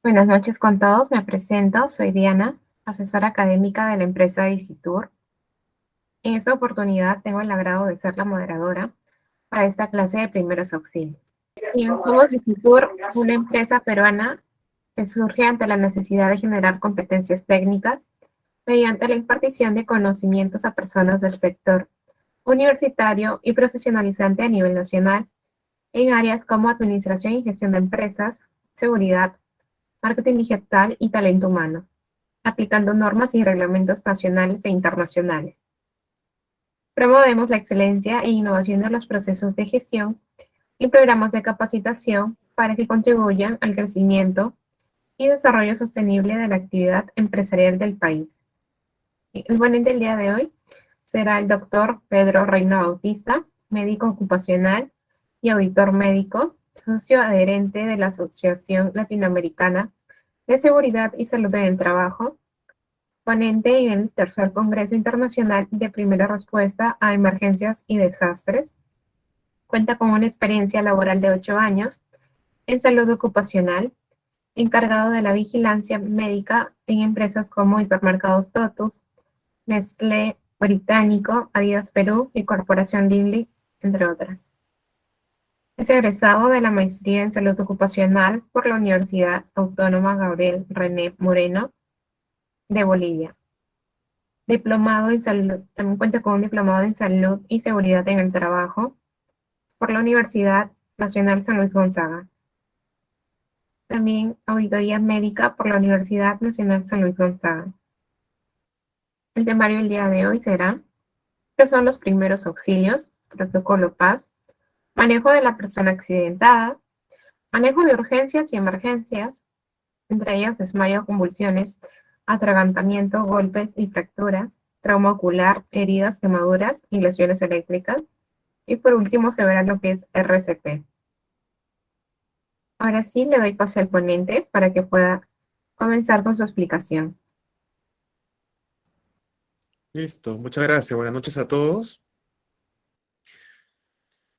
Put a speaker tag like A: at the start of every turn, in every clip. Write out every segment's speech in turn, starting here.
A: Buenas noches con todos, me presento, soy Diana, asesora académica de la empresa Visitur. En esta oportunidad tengo el agrado de ser la moderadora para esta clase de primeros auxilios. Somos Visitur, una empresa peruana que surge ante la necesidad de generar competencias técnicas mediante la impartición de conocimientos a personas del sector universitario y profesionalizante a nivel nacional en áreas como administración y gestión de empresas, seguridad, marketing digital y talento humano, aplicando normas y reglamentos nacionales e internacionales. Promovemos la excelencia e innovación de los procesos de gestión y programas de capacitación para que contribuyan al crecimiento y desarrollo sostenible de la actividad empresarial del país. El ponente del día de hoy será el doctor Pedro Reina Bautista, médico ocupacional y auditor médico, socio adherente de la Asociación Latinoamericana de Seguridad y Salud en el Trabajo, ponente en el Tercer Congreso Internacional de Primera Respuesta a Emergencias y Desastres. Cuenta con una experiencia laboral de 8 años en salud ocupacional, encargado de la vigilancia médica en empresas como Hipermercados Totus, Nestlé Británico, Adidas Perú y Corporación Lindley, entre otras. Es egresado de la Maestría en Salud Ocupacional por la Universidad Autónoma Gabriel René Moreno de Bolivia. Diplomado en Salud, también cuenta con un diplomado en Salud y Seguridad en el Trabajo por la Universidad Nacional San Luis Gonzaga. También Auditoría Médica por la Universidad Nacional San Luis Gonzaga. El temario del día de hoy será: ¿qué son los primeros auxilios? Protocolo PAS. Manejo de la persona accidentada, manejo de urgencias y emergencias, entre ellas desmayo, convulsiones, atragantamiento, golpes y fracturas, trauma ocular, heridas, quemaduras y lesiones eléctricas. Y por último se verá lo que es RCP. Ahora sí le doy paso al ponente para que pueda comenzar con su explicación.
B: Listo, muchas gracias. Buenas noches a todos.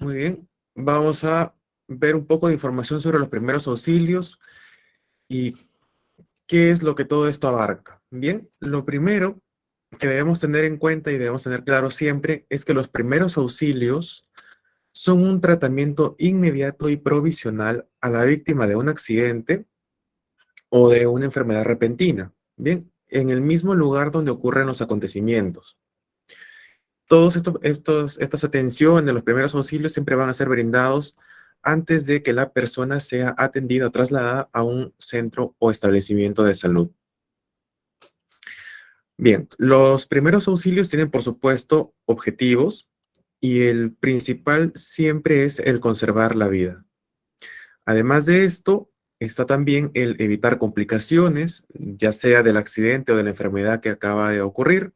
B: Muy bien, vamos a ver un poco de información sobre los primeros auxilios y qué es lo que todo esto abarca. Bien, lo primero que debemos tener en cuenta y debemos tener claro siempre es que los primeros auxilios son un tratamiento inmediato y provisional a la víctima de un accidente o de una enfermedad repentina. Bien, en el mismo lugar donde ocurren los acontecimientos. Todas estas atenciones, los primeros auxilios siempre van a ser brindados antes de que la persona sea atendida o trasladada a un centro o establecimiento de salud. Bien, los primeros auxilios tienen, por supuesto, objetivos y el principal siempre es el conservar la vida. Además de esto, está también el evitar complicaciones, ya sea del accidente o de la enfermedad que acaba de ocurrir.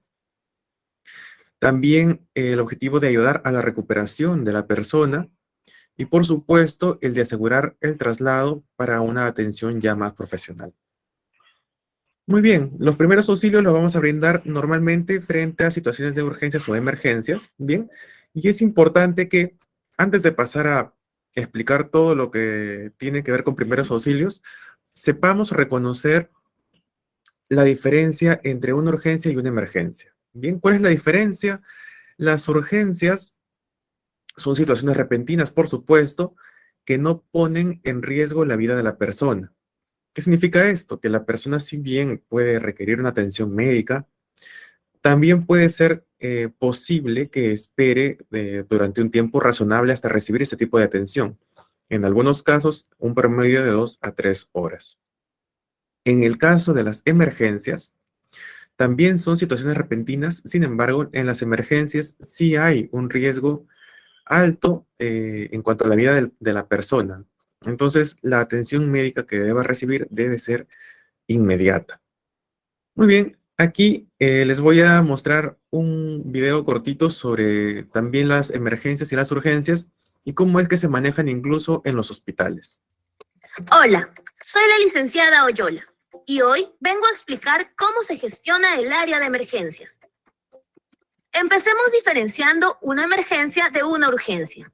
B: También el objetivo de ayudar a la recuperación de la persona y, por supuesto, el de asegurar el traslado para una atención ya más profesional. Muy bien, los primeros auxilios los vamos a brindar normalmente frente a situaciones de urgencias o emergencias, ¿bien? Y es importante que antes de pasar a explicar todo lo que tiene que ver con primeros auxilios, sepamos reconocer la diferencia entre una urgencia y una emergencia. Bien, ¿cuál es la diferencia? Las urgencias son situaciones repentinas, por supuesto, que no ponen en riesgo la vida de la persona. ¿Qué significa esto? Que la persona, si bien puede requerir una atención médica, también puede ser posible que espere durante un tiempo razonable hasta recibir ese tipo de atención. En algunos casos, un promedio de 2 a 3 horas. En el caso de las emergencias, también son situaciones repentinas, sin embargo, en las emergencias sí hay un riesgo alto en cuanto a la vida de la persona. Entonces, la atención médica que deba recibir debe ser inmediata. Muy bien, aquí les voy a mostrar un video cortito sobre también las emergencias y las urgencias y cómo es que se manejan incluso en los hospitales.
C: Hola, soy la licenciada Oyola y hoy vengo a explicar cómo se gestiona el área de emergencias. Empecemos diferenciando una emergencia de una urgencia.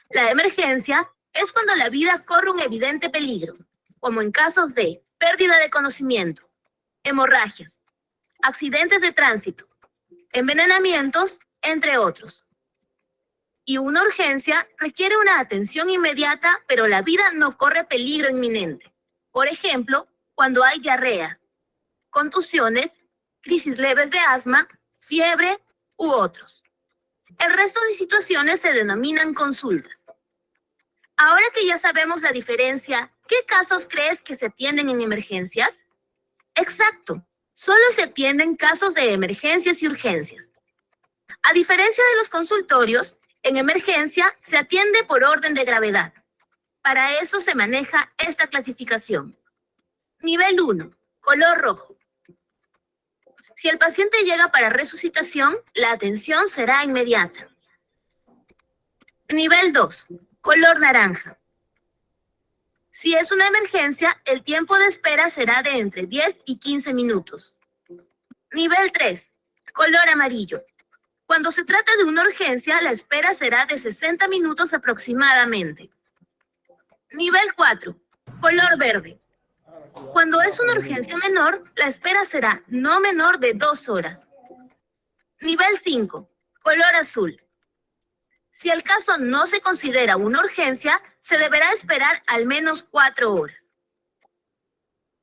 C: La emergencia es cuando la vida corre un evidente peligro, como en casos de pérdida de conocimiento, hemorragias, accidentes de tránsito, envenenamientos, entre otros. Y una urgencia requiere una atención inmediata, pero la vida no corre peligro inminente. Por ejemplo, cuando hay diarreas, contusiones, crisis leves de asma, fiebre u otros. El resto de situaciones se denominan consultas. Ahora que ya sabemos la diferencia, ¿qué casos crees que se atienden en emergencias? Exacto, solo se atienden casos de emergencias y urgencias. A diferencia de los consultorios, en emergencia se atiende por orden de gravedad. Para eso se maneja esta clasificación. Nivel 1, color rojo. Si el paciente llega para resucitación, la atención será inmediata. Nivel 2, color naranja. Si es una emergencia, el tiempo de espera será de entre 10 y 15 minutos. Nivel 3, color amarillo. Cuando se trata de una urgencia, la espera será de 60 minutos aproximadamente. Nivel 4, color verde. Cuando es una urgencia menor, la espera será no menor de 2 horas. Nivel 5, color azul. Si el caso no se considera una urgencia, se deberá esperar al menos 4 horas.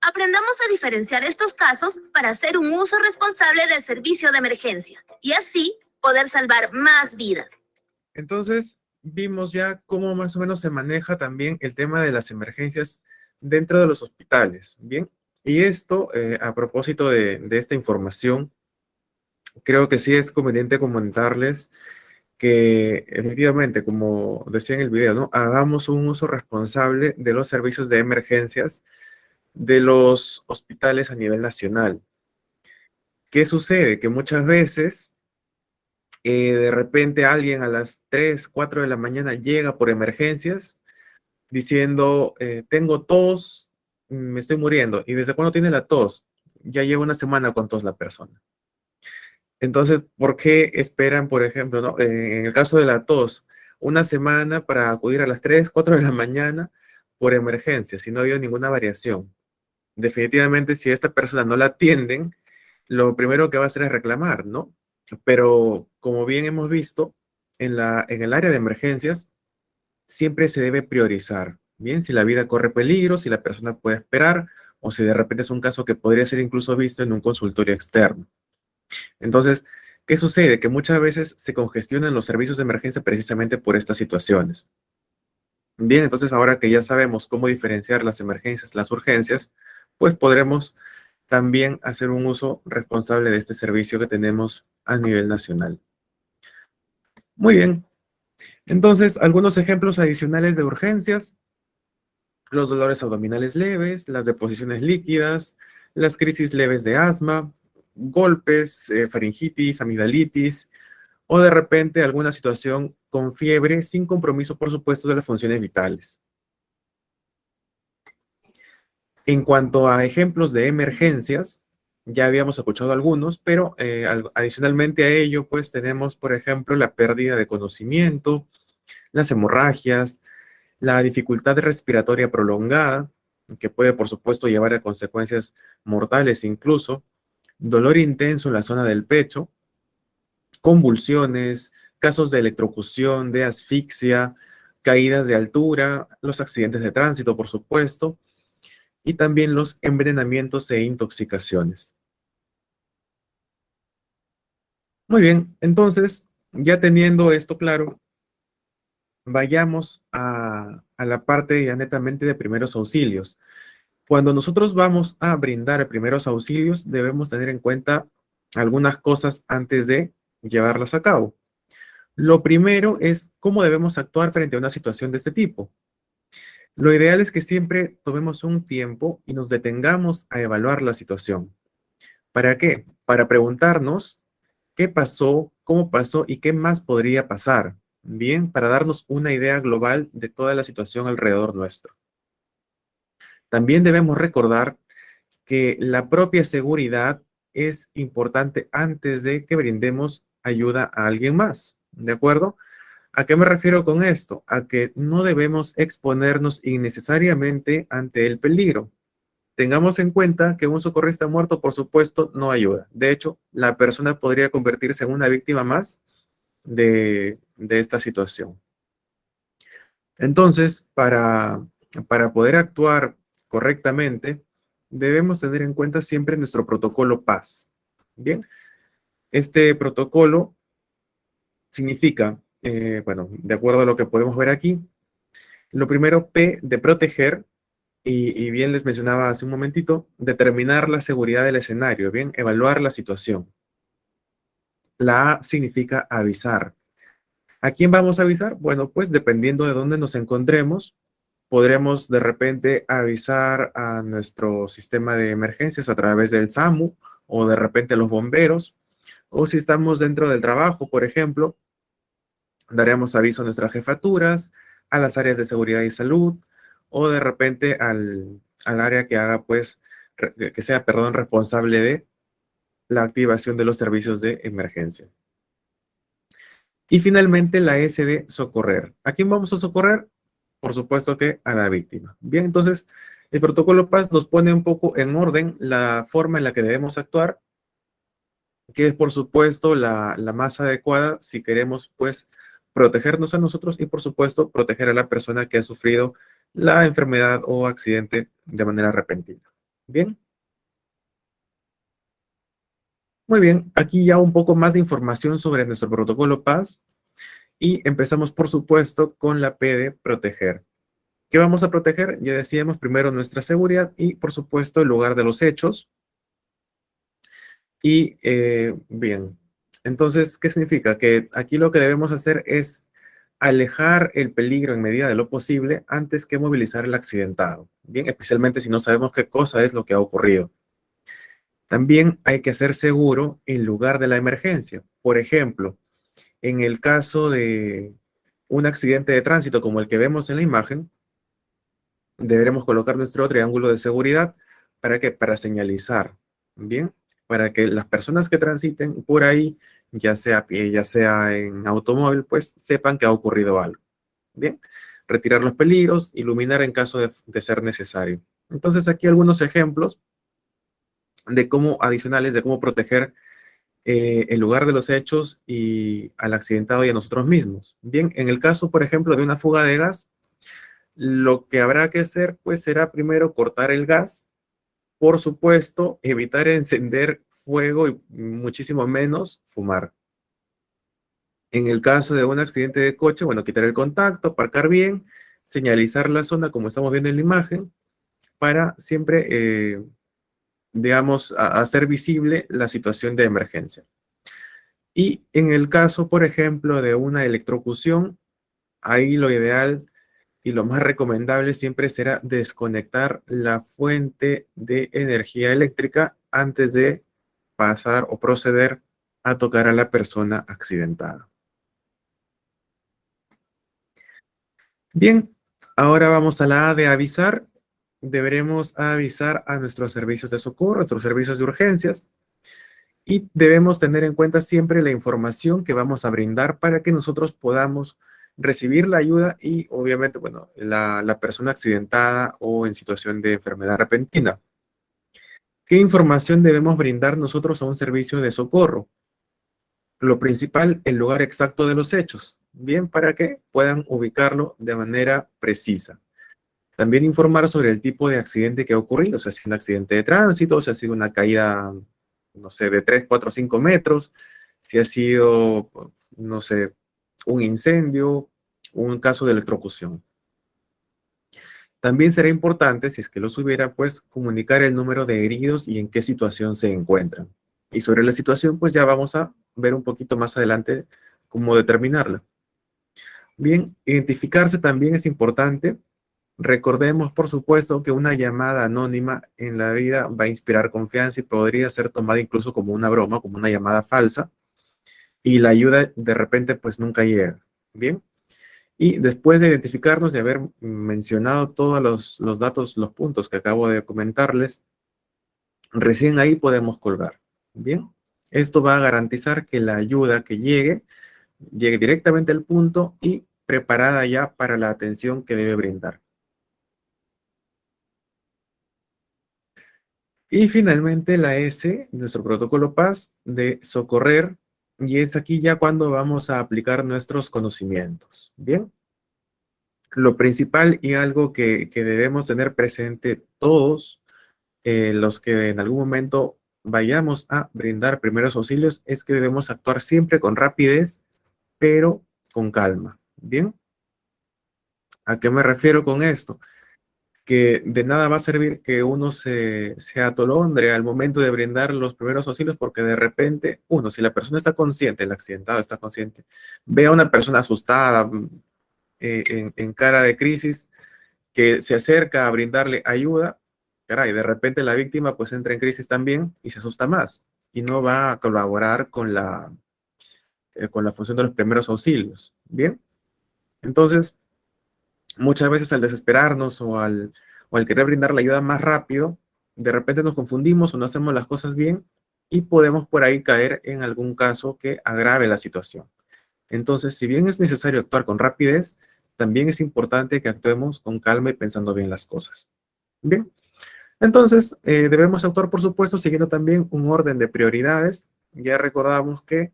C: Aprendamos a diferenciar estos casos para hacer un uso responsable del servicio de emergencia y así poder salvar más vidas.
B: Entonces, vimos ya cómo más o menos se maneja también el tema de las emergencias dentro de los hospitales, ¿bien? Y esto, a propósito de esta información, creo que sí es conveniente comentarles que efectivamente, como decía en el video, ¿no? Hagamos un uso responsable de los servicios de emergencias de los hospitales a nivel nacional. ¿Qué sucede? Que muchas veces, de repente alguien a las 3, 4 de la mañana llega por emergencias diciendo, tengo tos, me estoy muriendo. ¿Y desde cuándo tiene la tos? Ya lleva una semana con tos la persona. Entonces, ¿por qué esperan, por ejemplo, ¿no? En el caso de la tos, una semana para acudir a las 3, 4 de la mañana por emergencia, si no ha habido ninguna variación? Definitivamente, si a esta persona no la atienden, lo primero que va a hacer es reclamar, ¿no? Pero, como bien hemos visto, en el área de emergencias, siempre se debe priorizar. Bien, si la vida corre peligro, si la persona puede esperar, o si de repente es un caso que podría ser incluso visto en un consultorio externo. Entonces, ¿qué sucede? Que muchas veces se congestionan los servicios de emergencia precisamente por estas situaciones. Bien, entonces ahora que ya sabemos cómo diferenciar las emergencias, las urgencias, pues podremos también hacer un uso responsable de este servicio que tenemos a nivel nacional. Muy bien. Entonces, algunos ejemplos adicionales de urgencias: los dolores abdominales leves, las deposiciones líquidas, las crisis leves de asma, golpes, faringitis, amigdalitis, o de repente alguna situación con fiebre sin compromiso, por supuesto, de las funciones vitales. En cuanto a ejemplos de emergencias, ya habíamos escuchado algunos, pero adicionalmente a ello, pues tenemos, por ejemplo, la pérdida de conocimiento, las hemorragias, la dificultad respiratoria prolongada, que puede, por supuesto, llevar a consecuencias mortales incluso, dolor intenso en la zona del pecho, convulsiones, casos de electrocución, de asfixia, caídas de altura, los accidentes de tránsito, por supuesto, y también los envenenamientos e intoxicaciones. Muy bien, entonces, ya teniendo esto claro, vayamos a la parte ya netamente de primeros auxilios. Cuando nosotros vamos a brindar primeros auxilios, debemos tener en cuenta algunas cosas antes de llevarlas a cabo. Lo primero es cómo debemos actuar frente a una situación de este tipo. Lo ideal es que siempre tomemos un tiempo y nos detengamos a evaluar la situación. ¿Para qué? Para preguntarnos qué pasó, cómo pasó y qué más podría pasar. Bien, para darnos una idea global de toda la situación alrededor nuestro. También debemos recordar que la propia seguridad es importante antes de que brindemos ayuda a alguien más. ¿De acuerdo? ¿A qué me refiero con esto? A que no debemos exponernos innecesariamente ante el peligro. Tengamos en cuenta que un socorrista muerto, por supuesto, no ayuda. De hecho, la persona podría convertirse en una víctima más de esta situación. Entonces, para poder actuar correctamente, debemos tener en cuenta siempre nuestro protocolo PAS. Bien, este protocolo significa, bueno, de acuerdo a lo que podemos ver aquí, lo primero, P de proteger, y bien les mencionaba hace un momentito, determinar la seguridad del escenario, bien, evaluar la situación. La A significa avisar. ¿A quién vamos a avisar? Bueno, pues dependiendo de dónde nos encontremos, podremos de repente avisar a nuestro sistema de emergencias a través del SAMU o de repente a los bomberos. O si estamos dentro del trabajo, por ejemplo, daremos aviso a nuestras jefaturas, a las áreas de seguridad y salud o de repente al área que haga, pues, que sea, perdón, responsable de la activación de los servicios de emergencia. Y finalmente la S de socorrer. ¿A quién vamos a socorrer? Por supuesto que a la víctima. Bien, entonces el protocolo PAS nos pone un poco en orden la forma en la que debemos actuar, que es por supuesto la más adecuada si queremos pues protegernos a nosotros y por supuesto proteger a la persona que ha sufrido la enfermedad o accidente de manera repentina. Bien. Muy bien, aquí ya un poco más de información sobre nuestro protocolo PAS y empezamos por supuesto con la P de proteger. ¿Qué vamos a proteger? Ya decíamos primero nuestra seguridad y por supuesto el lugar de los hechos. Y bien, entonces, ¿qué significa? Que aquí lo que debemos hacer es alejar el peligro en medida de lo posible antes que movilizar el accidentado. Bien, especialmente si no sabemos qué cosa es lo que ha ocurrido. También hay que hacer seguro el lugar de la emergencia. Por ejemplo, en el caso de un accidente de tránsito como el que vemos en la imagen, deberemos colocar nuestro triángulo de seguridad para que para señalizar, ¿bien? Para que las personas que transiten por ahí, ya sea a pie, ya sea en automóvil, pues sepan que ha ocurrido algo, ¿bien? Retirar los peligros, iluminar en caso de ser necesario. Entonces aquí algunos ejemplos de cómo adicionales, de cómo proteger el lugar de los hechos y al accidentado y a nosotros mismos. Bien, en el caso, por ejemplo, de una fuga de gas, lo que habrá que hacer, pues, será primero cortar el gas, por supuesto, evitar encender fuego y muchísimo menos fumar. En el caso de un accidente de coche, bueno, quitar el contacto, aparcar bien, señalizar la zona como estamos viendo en la imagen, para siempre, digamos, hacer visible la situación de emergencia. Y en el caso, por ejemplo, de una electrocución, ahí lo ideal y lo más recomendable siempre será desconectar la fuente de energía eléctrica antes de pasar o proceder a tocar a la persona accidentada. Bien, ahora vamos a la A de avisar. Deberemos avisar a nuestros servicios de socorro, a nuestros servicios de urgencias, y debemos tener en cuenta siempre la información que vamos a brindar para que nosotros podamos recibir la ayuda y obviamente, bueno, la persona accidentada o en situación de enfermedad repentina. ¿Qué información debemos brindar nosotros a un servicio de socorro? Lo principal, el lugar exacto de los hechos, bien, para que puedan ubicarlo de manera precisa. También informar sobre el tipo de accidente que ha ocurrido, o sea, si es un accidente de tránsito, si ha sido una caída, no sé, de 3, 4, 5 metros, si ha sido, no sé, un incendio, un caso de electrocución. También será importante, si es que los hubiera, pues comunicar el número de heridos y en qué situación se encuentran. Y sobre la situación, pues ya vamos a ver un poquito más adelante cómo determinarla. Bien, identificarse también es importante. Recordemos, por supuesto, que una llamada anónima en la vida va a inspirar confianza y podría ser tomada incluso como una broma, como una llamada falsa, y la ayuda de repente pues nunca llega. Bien. Y después de identificarnos, de haber mencionado todos los datos, los puntos que acabo de comentarles, recién ahí podemos colgar. Bien. Esto va a garantizar que la ayuda que llegue directamente al punto y preparada ya para la atención que debe brindar. Y finalmente la S, nuestro protocolo PAS de socorrer, y es aquí ya cuando vamos a aplicar nuestros conocimientos. Bien, lo principal y algo que debemos tener presente todos los que en algún momento vayamos a brindar primeros auxilios es que debemos actuar siempre con rapidez, pero con calma. Bien, ¿a qué me refiero con esto? Que de nada va a servir que uno se atolondre al momento de brindar los primeros auxilios porque de repente, uno, si la persona está consciente, el accidentado está consciente, ve a una persona asustada, en cara de crisis, que se acerca a brindarle ayuda, caray, de repente la víctima pues entra en crisis también y se asusta más y no va a colaborar con la función de los primeros auxilios. Bien, entonces muchas veces al desesperarnos o al querer brindar la ayuda más rápido, de repente nos confundimos o no hacemos las cosas bien y podemos por ahí caer en algún caso que agrave la situación. Entonces, si bien es necesario actuar con rapidez, también es importante que actuemos con calma y pensando bien las cosas. Bien, entonces debemos actuar, por supuesto, siguiendo también un orden de prioridades. Ya recordamos que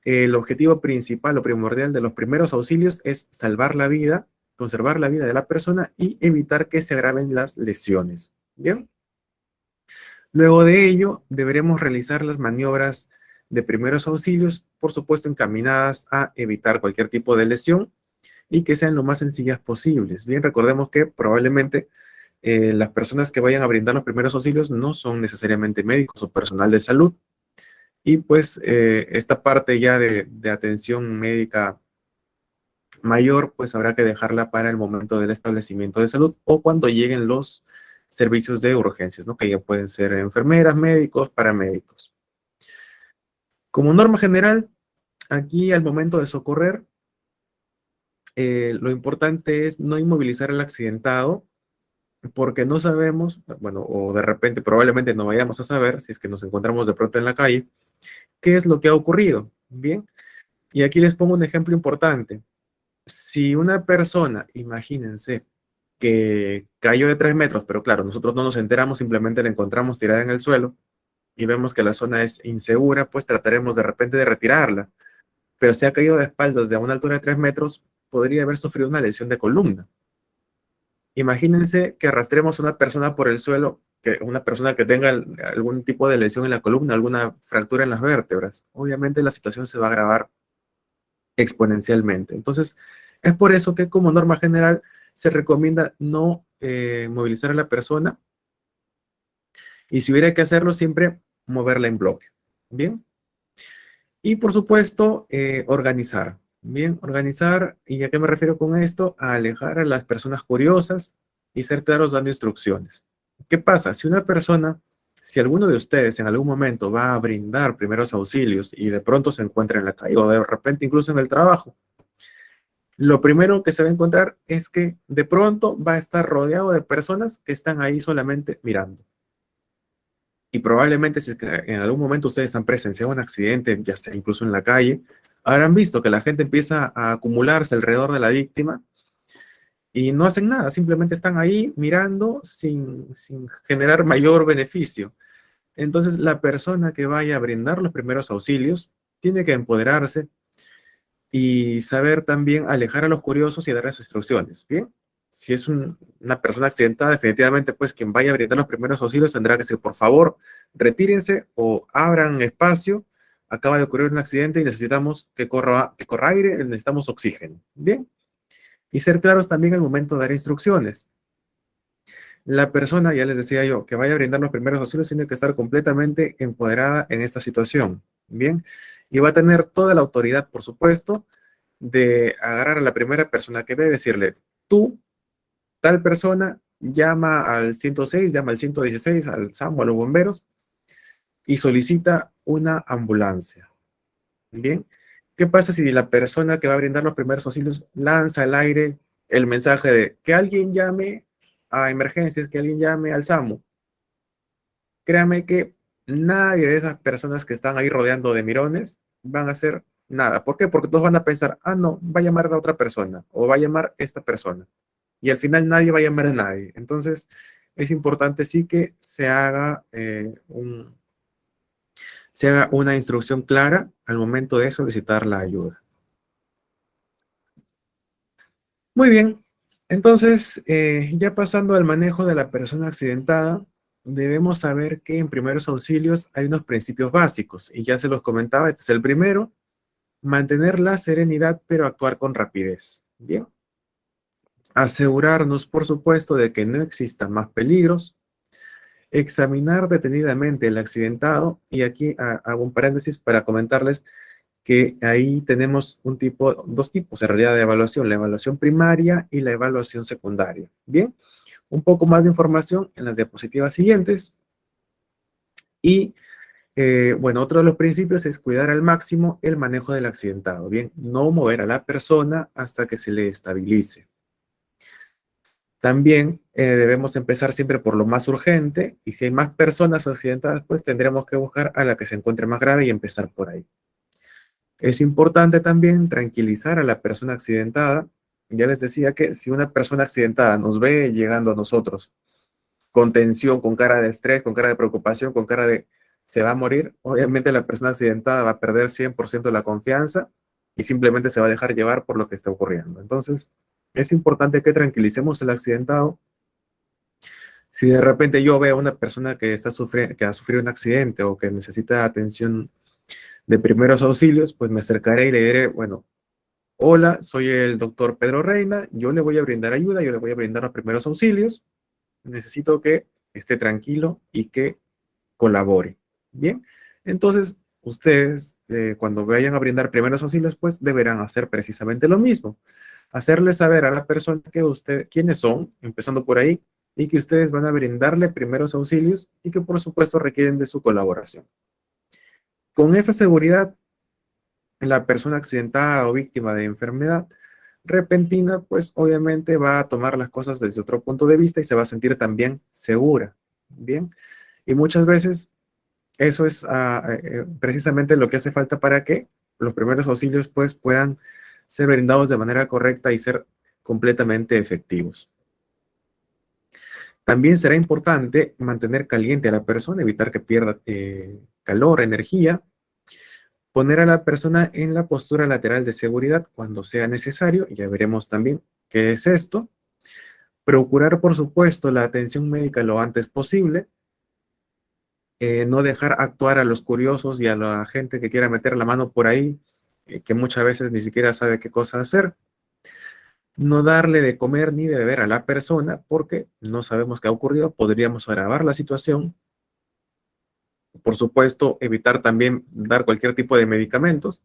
B: el objetivo principal o primordial de los primeros auxilios es salvar la vida, conservar la vida de la persona y evitar que se agraven las lesiones. Bien. Luego de ello, deberemos realizar las maniobras de primeros auxilios, por supuesto, encaminadas a evitar cualquier tipo de lesión y que sean lo más sencillas posibles. Bien, recordemos que probablemente las personas que vayan a brindar los primeros auxilios no son necesariamente médicos o personal de salud. Y pues esta parte ya de atención médica mayor, pues habrá que dejarla para el momento del establecimiento de salud o cuando lleguen los servicios de urgencias, ¿no? Que ya pueden ser enfermeras, médicos, paramédicos. Como norma general, aquí al momento de socorrer, lo importante es no inmovilizar al accidentado porque no sabemos, bueno, o de repente probablemente no vayamos a saber, si es que nos encontramos de pronto en la calle, qué es lo que ha ocurrido. Bien, y aquí les pongo un ejemplo importante. Si una persona, imagínense, que cayó de 3 metros, pero claro, nosotros no nos enteramos, simplemente la encontramos tirada en el suelo y vemos que la zona es insegura, pues trataremos de repente de retirarla. Pero si ha caído de espaldas de a una altura de 3 metros, podría haber sufrido una lesión de columna. Imagínense que arrastremos a una persona por el suelo, que una persona que tenga algún tipo de lesión en la columna, alguna fractura en las vértebras. Obviamente la situación se va a agravar exponencialmente. Entonces, es por eso que como norma general se recomienda no movilizar a la persona y si hubiera que hacerlo, siempre moverla en bloque. Bien. Y por supuesto, organizar. Bien, organizar, ¿y a qué me refiero con esto? A alejar a las personas curiosas y ser claros dando instrucciones. ¿Qué pasa? Si alguno de ustedes en algún momento va a brindar primeros auxilios y de pronto se encuentra en la calle o de repente incluso en el trabajo, lo primero que se va a encontrar es que de pronto va a estar rodeado de personas que están ahí solamente mirando. Y probablemente si es que en algún momento ustedes han presenciado un accidente, ya sea incluso en la calle, habrán visto que la gente empieza a acumularse alrededor de la víctima y no hacen nada, simplemente están ahí mirando sin generar mayor beneficio. Entonces, la persona que vaya a brindar los primeros auxilios tiene que empoderarse y saber también alejar a los curiosos y darles instrucciones, ¿bien? Si es una persona accidentada, definitivamente, pues quien vaya a brindar los primeros auxilios tendrá que decir, por favor, retírense o abran espacio. Acaba de ocurrir un accidente y necesitamos que corra aire, necesitamos oxígeno, ¿bien? Y ser claros también al momento de dar instrucciones. La persona, ya les decía yo, que vaya a brindar los primeros auxilios tiene que estar completamente empoderada en esta situación, ¿bien? Y va a tener toda la autoridad, por supuesto, de agarrar a la primera persona que ve y decirle, tú, tal persona, llama al 106, llama al 116, al SAMU, a los bomberos, y solicita una ambulancia, ¿bien? ¿Qué pasa si la persona que va a brindar los primeros auxilios lanza al aire el mensaje de que alguien llame a emergencias, que alguien llame al SAMU? Créame que nadie de esas personas que están ahí rodeando de mirones van a hacer nada. ¿Por qué? Porque todos van a pensar, ah, no, va a llamar a la otra persona o va a llamar esta persona. Y al final nadie va a llamar a nadie. Entonces, es importante sí que se haga, se haga una instrucción clara al momento de solicitar la ayuda. Muy bien, entonces, ya pasando al manejo de la persona accidentada, debemos saber que en primeros auxilios hay unos principios básicos, y ya se los comentaba, este es el primero: mantener la serenidad, pero actuar con rapidez. Bien. Asegurarnos, por supuesto, de que no existan más peligros. Examinar detenidamente el accidentado, y aquí hago un paréntesis para comentarles que ahí tenemos dos tipos en realidad de evaluación: la evaluación primaria y la evaluación secundaria. Bien, un poco más de información en las diapositivas siguientes. Y bueno, otro de los principios es cuidar al máximo el manejo del accidentado. Bien, no mover a la persona hasta que se le estabilice. También debemos empezar siempre por lo más urgente, y si hay más personas accidentadas, pues tendremos que buscar a la que se encuentre más grave y empezar por ahí. Es importante también tranquilizar a la persona accidentada. Ya les decía que si una persona accidentada nos ve llegando a nosotros con tensión, con cara de estrés, con cara de preocupación, con cara de se va a morir, obviamente la persona accidentada va a perder 100% la confianza y simplemente se va a dejar llevar por lo que está ocurriendo. Entonces, es importante que tranquilicemos al accidentado. Si de repente yo veo a una persona que ha sufrido un accidente o que necesita atención de primeros auxilios, pues me acercaré y le diré: bueno, hola, soy el doctor Pedro Reina, yo le voy a brindar ayuda, yo le voy a brindar los primeros auxilios, necesito que esté tranquilo y que colabore. Bien, entonces ustedes cuando vayan a brindar primeros auxilios, pues deberán hacer precisamente lo mismo: hacerle saber a la persona quiénes son, empezando por ahí, y que ustedes van a brindarle primeros auxilios y que por supuesto requieren de su colaboración. Con esa seguridad, la persona accidentada o víctima de enfermedad repentina, pues obviamente va a tomar las cosas desde otro punto de vista y se va a sentir también segura. Bien, y muchas veces eso es precisamente lo que hace falta para que los primeros auxilios pues puedan ser brindados de manera correcta y ser completamente efectivos. También será importante mantener caliente a la persona, evitar que pierda calor, energía. Poner a la persona en la postura lateral de seguridad cuando sea necesario, ya veremos también qué es esto. Procurar, por supuesto, la atención médica lo antes posible. No dejar actuar a los curiosos y a la gente que quiera meter la mano por ahí, que muchas veces ni siquiera sabe qué cosa hacer. No darle de comer ni de beber a la persona porque no sabemos qué ha ocurrido, podríamos agravar la situación. Por supuesto, evitar también dar cualquier tipo de medicamentos.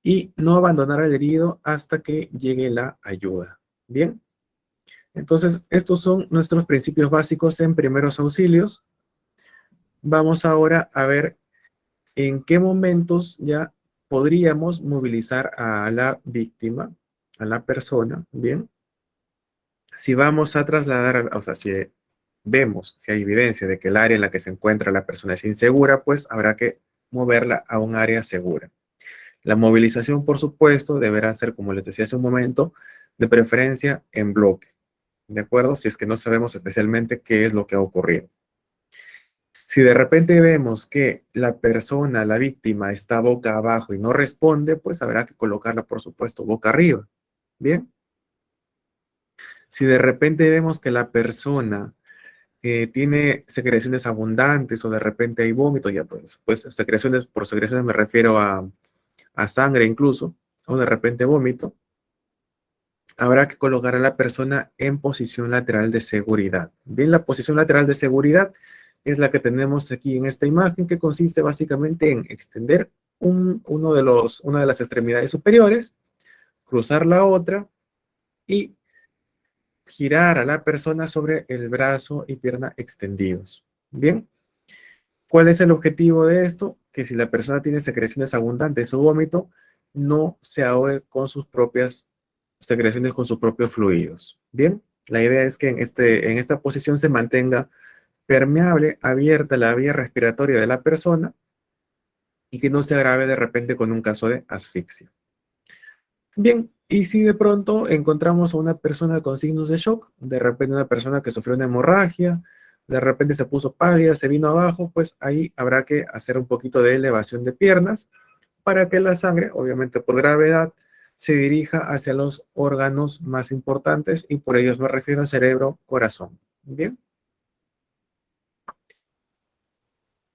B: Y no abandonar al herido hasta que llegue la ayuda. Bien, entonces estos son nuestros principios básicos en primeros auxilios. Vamos ahora a ver en qué momentos ya podríamos movilizar a la víctima, a la persona. Bien, si vamos a trasladar, o sea, si vemos, si hay evidencia de que el área en la que se encuentra la persona es insegura, pues habrá que moverla a un área segura. La movilización, por supuesto, deberá ser, como les decía hace un momento, de preferencia en bloque, ¿de acuerdo? Si es que no sabemos especialmente qué es lo que ha ocurrido. Si de repente vemos que la persona, la víctima, está boca abajo y no responde, pues habrá que colocarla, por supuesto, boca arriba. ¿Bien? Si de repente vemos que la persona tiene secreciones abundantes o de repente hay vómito, ya pues secreciones, por secreciones me refiero a sangre incluso, o de repente vómito, habrá que colocar a la persona en posición lateral de seguridad. Bien, la posición lateral de seguridad es la que tenemos aquí en esta imagen, que consiste básicamente en extender una de las extremidades superiores, cruzar la otra y girar a la persona sobre el brazo y pierna extendidos. Bien, ¿cuál es el objetivo de esto? Que si la persona tiene secreciones abundantes o vómito, no se ahogue con sus propias secreciones, con sus propios fluidos. Bien, la idea es que en esta posición se mantenga permeable, abierta la vía respiratoria de la persona y que no se agrave de repente con un caso de asfixia. Bien, Y si de pronto encontramos a una persona con signos de shock, de repente una persona que sufrió una hemorragia, de repente se puso pálida, se vino abajo, pues ahí habrá que hacer un poquito de elevación de piernas para que la sangre, obviamente por gravedad, se dirija hacia los órganos más importantes y por ellos me refiero al cerebro, corazón. Bien.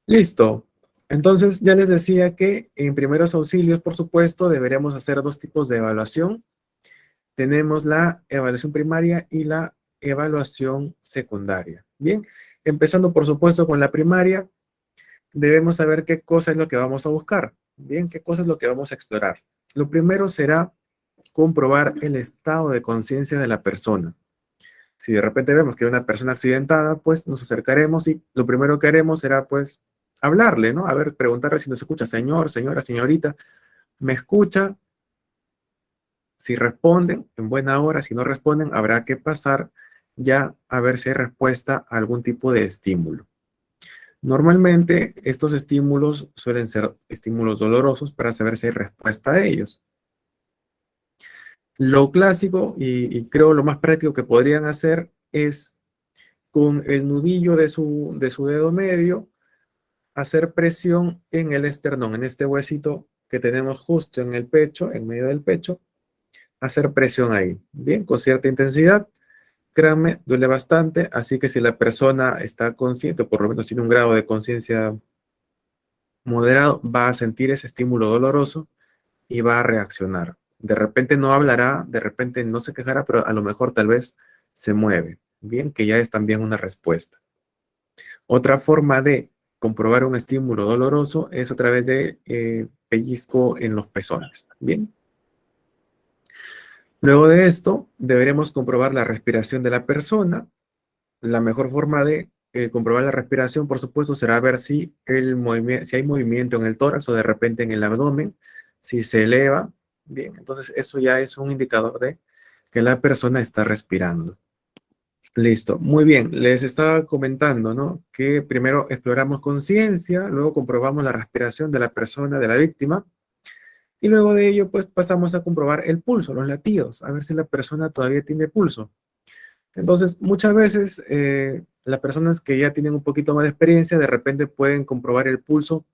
B: Listo. Entonces ya les decía que en primeros auxilios, por supuesto, deberíamos hacer dos tipos de evaluación. Tenemos la evaluación primaria y la evaluación secundaria. Bien, empezando por supuesto con la primaria, debemos saber qué cosa es lo que vamos a buscar. Bien, qué cosa es lo que vamos a explorar. Lo primero será comprobar el estado de conciencia de la persona. Si de repente vemos que hay una persona accidentada, pues nos acercaremos y lo primero que haremos será pues hablarle, ¿no? A ver, preguntarle si nos escucha, señor, señora, señorita, ¿me escucha? Si responden, en buena hora, si no responden, habrá que pasar ya a ver si hay respuesta a algún tipo de estímulo. Normalmente estos estímulos suelen ser estímulos dolorosos para saber si hay respuesta a ellos. Lo clásico y creo lo más práctico que podrían hacer es con el nudillo de su dedo medio hacer presión en el esternón, en este huesito que tenemos justo en el pecho, en medio del pecho, hacer presión ahí, bien, con cierta intensidad. Créanme, duele bastante, así que si la persona está consciente, por lo menos tiene un grado de conciencia moderado, va a sentir ese estímulo doloroso y va a reaccionar. De repente no hablará, de repente no se quejará, pero a lo mejor tal vez se mueve. Bien, que ya es también una respuesta. Otra forma de comprobar un estímulo doloroso es a través de pellizco en los pezones. Bien. Luego de esto, deberemos comprobar la respiración de la persona. La mejor forma de comprobar la respiración, por supuesto, será ver si hay movimiento en el tórax o de repente en el abdomen, si se eleva. Bien, entonces eso ya es un indicador de que la persona está respirando. Listo, muy bien. Les estaba comentando, ¿no? Que primero exploramos conciencia, luego comprobamos la respiración de la persona, de la víctima, y luego de ello, pues pasamos a comprobar el pulso, los latidos, a ver si la persona todavía tiene pulso. Entonces, muchas veces las personas que ya tienen un poquito más de experiencia, de repente pueden comprobar el pulso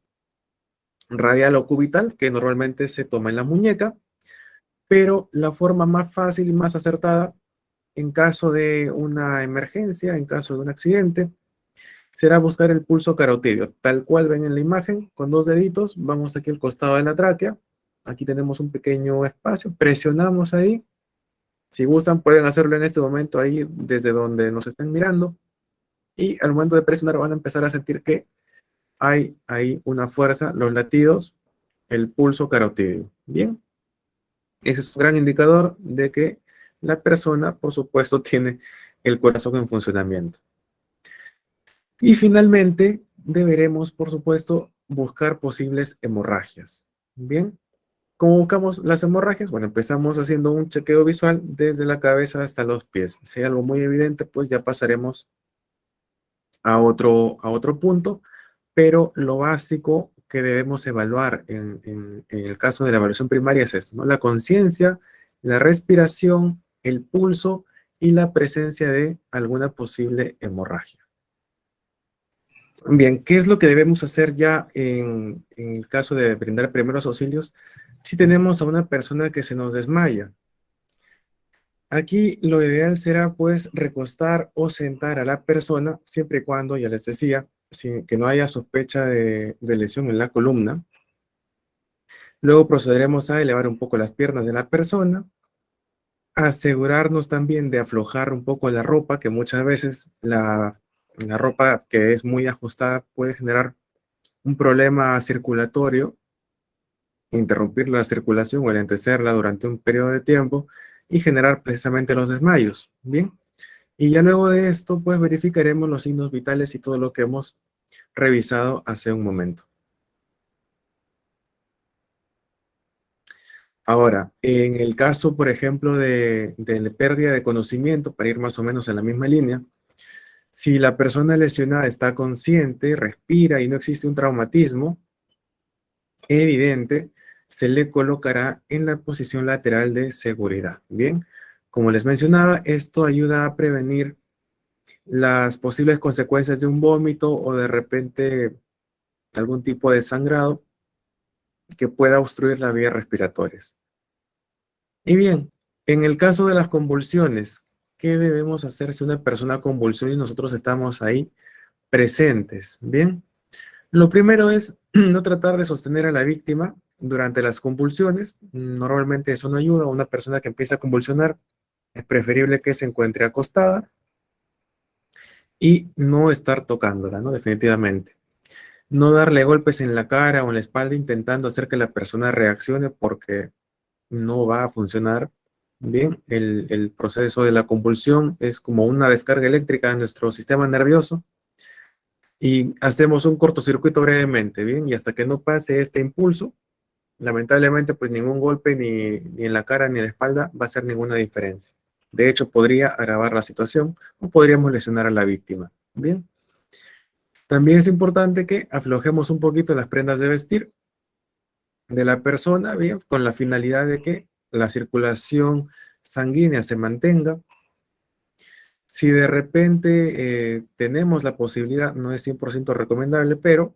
B: radial o cubital, que normalmente se toma en la muñeca, pero la forma más fácil y más acertada en caso de una emergencia, en caso de un accidente, será buscar el pulso carotidio, tal cual ven en la imagen, con dos deditos, vamos aquí al costado de la tráquea, aquí tenemos un pequeño espacio, presionamos ahí. Si gustan, pueden hacerlo en este momento ahí desde donde nos estén mirando. Y al momento de presionar van a empezar a sentir que hay ahí una fuerza, los latidos, el pulso carotídeo. Bien, ese es un gran indicador de que la persona, por supuesto, tiene el corazón en funcionamiento. Y finalmente, deberemos, por supuesto, buscar posibles hemorragias. Bien. ¿Cómo buscamos las hemorragias? Bueno, empezamos haciendo un chequeo visual desde la cabeza hasta los pies. Si hay algo muy evidente, pues ya pasaremos a otro punto, pero lo básico que debemos evaluar en el caso de la evaluación primaria es esto, ¿no? La conciencia, la respiración, el pulso y la presencia de alguna posible hemorragia. Bien, ¿qué es lo que debemos hacer ya en el caso de brindar primeros auxilios si tenemos a una persona que se nos desmaya? Aquí lo ideal será pues recostar o sentar a la persona siempre y cuando, ya les decía, que no haya sospecha de lesión en la columna. Luego procederemos a elevar un poco las piernas de la persona, asegurarnos también de aflojar un poco la ropa, que muchas veces la ropa que es muy ajustada puede generar un problema circulatorio, interrumpir la circulación o enlentecerla durante un periodo de tiempo y generar precisamente los desmayos. Bien, y ya luego de esto, pues verificaremos los signos vitales y todo lo que hemos revisado hace un momento. Ahora, en el caso, por ejemplo, de la pérdida de conocimiento, para ir más o menos en la misma línea, si la persona lesionada está consciente, respira y no existe un traumatismo evidente, se le colocará en la posición lateral de seguridad. Bien, como les mencionaba, esto ayuda a prevenir las posibles consecuencias de un vómito o de repente algún tipo de sangrado que pueda obstruir las vías respiratorias. Y bien, en el caso de las convulsiones, ¿qué debemos hacer si una persona convulsiona y nosotros estamos ahí presentes? Bien, lo primero es no tratar de sostener a la víctima durante las convulsiones. Normalmente eso no ayuda. Una persona que empieza a convulsionar es preferible que se encuentre acostada y no estar tocándola, ¿no? Definitivamente. No darle golpes en la cara o en la espalda intentando hacer que la persona reaccione porque no va a funcionar bien. El proceso de la convulsión es como una descarga eléctrica de nuestro sistema nervioso y hacemos un cortocircuito brevemente, bien, y hasta que no pase este impulso, lamentablemente pues ningún golpe ni en la cara ni en la espalda va a hacer ninguna diferencia. De hecho, podría agravar la situación o podríamos lesionar a la víctima, bien. También es importante que aflojemos un poquito las prendas de vestir de la persona, bien, con la finalidad de que la circulación sanguínea se mantenga. Si de repente tenemos la posibilidad, no es 100% recomendable, pero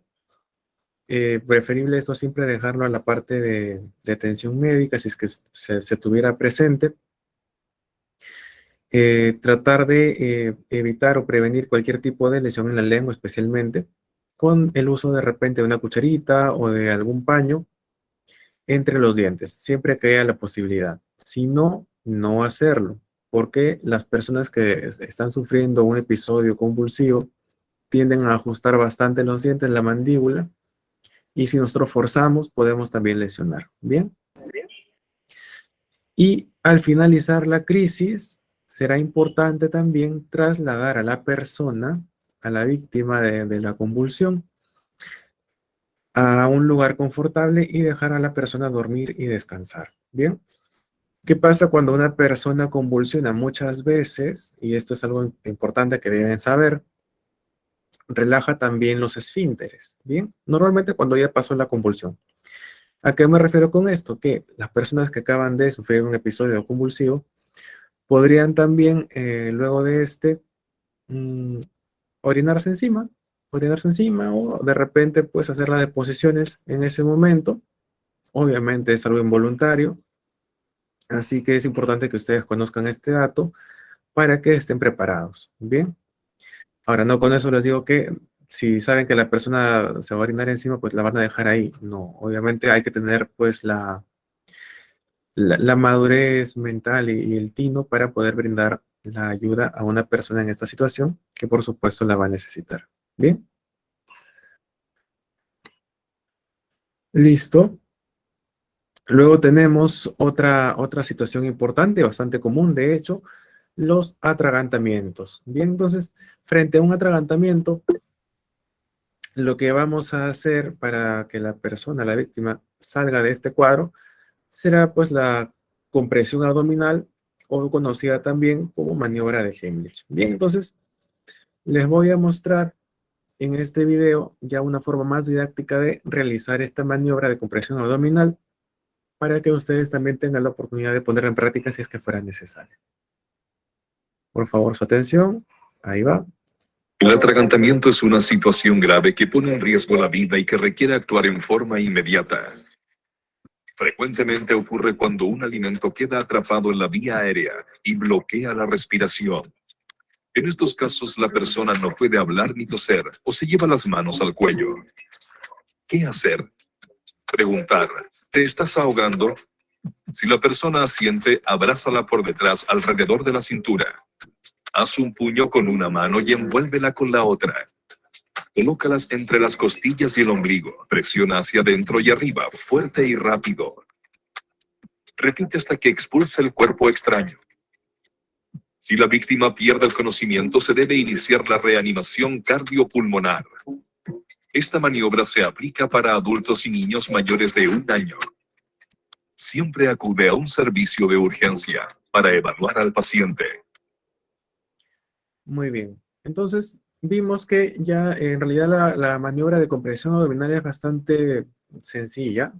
B: preferible esto siempre dejarlo a la parte de atención médica, si es que se tuviera presente. Tratar de evitar o prevenir cualquier tipo de lesión en la lengua, especialmente con el uso de repente de una cucharita o de algún paño entre los dientes, siempre que haya la posibilidad. Si no, no hacerlo, porque las personas que están sufriendo un episodio convulsivo tienden a ajustar bastante los dientes, la mandíbula, y si nosotros forzamos, podemos también lesionar. Bien. Y al finalizar la crisis, será importante también trasladar a la persona, a la víctima de la convulsión, a un lugar confortable y dejar a la persona dormir y descansar. Bien. ¿Qué pasa cuando una persona convulsiona? Muchas veces, y esto es algo importante que deben saber, relaja también los esfínteres. Bien. Normalmente cuando ya pasó la convulsión. ¿A qué me refiero con esto? Que las personas que acaban de sufrir un episodio convulsivo podrían también, luego de este, mm, orinarse encima o de repente pues hacer las deposiciones en ese momento. Obviamente es algo involuntario, así que es importante que ustedes conozcan este dato para que estén preparados. Bien, ahora no con eso les digo que si saben que la persona se va a orinar encima, pues la van a dejar ahí. No, obviamente hay que tener pues la madurez mental y el tino para poder brindar la ayuda a una persona en esta situación, que por supuesto la va a necesitar. Bien. Listo. Luego tenemos otra situación importante, bastante común, de hecho, los atragantamientos. Bien, entonces, frente a un atragantamiento, lo que vamos a hacer para que la persona, la víctima, salga de este cuadro, será pues la compresión abdominal o conocida también como maniobra de Heimlich. Bien, entonces les voy a mostrar en este video ya una forma más didáctica de realizar esta maniobra de compresión abdominal para que ustedes también tengan la oportunidad de ponerla en práctica si es que fuera necesario. Por favor, su atención. Ahí va.
D: El atragantamiento es una situación grave que pone en riesgo la vida y que requiere actuar en forma inmediata. Frecuentemente ocurre cuando un alimento queda atrapado en la vía aérea y bloquea la respiración. En estos casos, la persona no puede hablar ni toser o se lleva las manos al cuello. ¿Qué hacer? Preguntar: ¿te estás ahogando? Si la persona asiente, abrázala por detrás alrededor de la cintura. Haz un puño con una mano y envuélvela con la otra. Colócalas entre las costillas y el ombligo. Presiona hacia adentro y arriba, fuerte y rápido. Repite hasta que expulse el cuerpo extraño. Si la víctima pierde el conocimiento, se debe iniciar la reanimación cardiopulmonar. Esta maniobra se aplica para adultos y niños mayores de 1 año. Siempre acude a un servicio de urgencia para evaluar al paciente.
B: Muy bien. Entonces, vimos que ya en realidad la maniobra de compresión abdominal es bastante sencilla.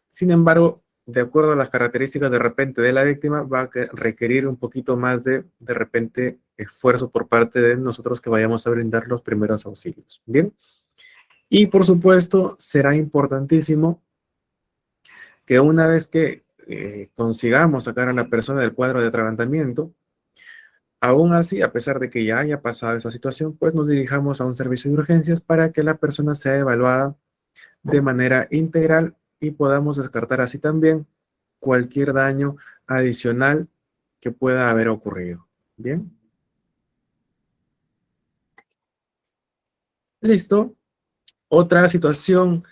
B: Sin embargo, de acuerdo a las características de repente de la víctima, va a requerir un poquito más de repente, esfuerzo por parte de nosotros que vayamos a brindar los primeros auxilios. Bien. Y por supuesto, será importantísimo que una vez que consigamos sacar a la persona del cuadro de atragantamiento, aún así, a pesar de que ya haya pasado esa situación, pues nos dirijamos a un servicio de urgencias para que la persona sea evaluada de manera integral y podamos descartar así también cualquier daño adicional que pueda haber ocurrido. Bien. Listo. Otra situación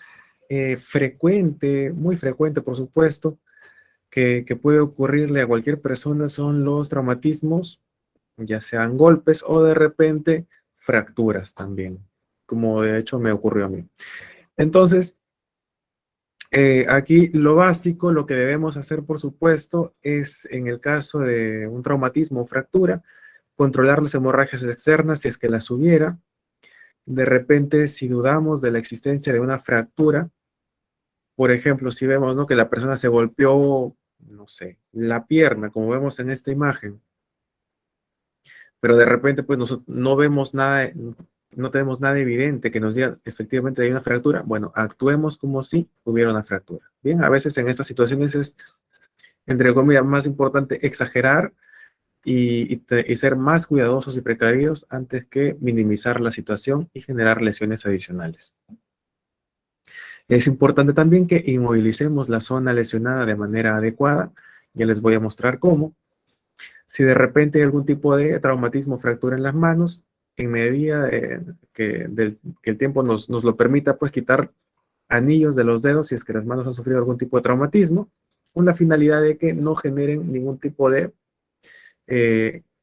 B: frecuente, muy frecuente, por supuesto, que puede ocurrirle a cualquier persona son los traumatismos, ya sean golpes o de repente fracturas también, como de hecho me ocurrió a mí. Entonces, aquí lo básico, lo que debemos hacer, por supuesto, es en el caso de un traumatismo o fractura, controlar las hemorragias externas si es que las hubiera. De repente, si dudamos de la existencia de una fractura, por ejemplo, si vemos, ¿no?, que la persona se golpeó, no sé, la pierna, como vemos en esta imagen, pero de repente pues no vemos nada, no tenemos nada evidente que nos diga efectivamente hay una fractura, bueno, actuemos como si hubiera una fractura. Bien, a veces en estas situaciones es, entre comillas, más importante exagerar y ser más cuidadosos y precavidos antes que minimizar la situación y generar lesiones adicionales. Es importante también que inmovilicemos la zona lesionada de manera adecuada. Ya les voy a mostrar cómo. Si de repente hay algún tipo de traumatismo o fractura en las manos, en medida que el tiempo nos lo permita, pues quitar anillos de los dedos si es que las manos han sufrido algún tipo de traumatismo, con la finalidad de que no generen ningún tipo de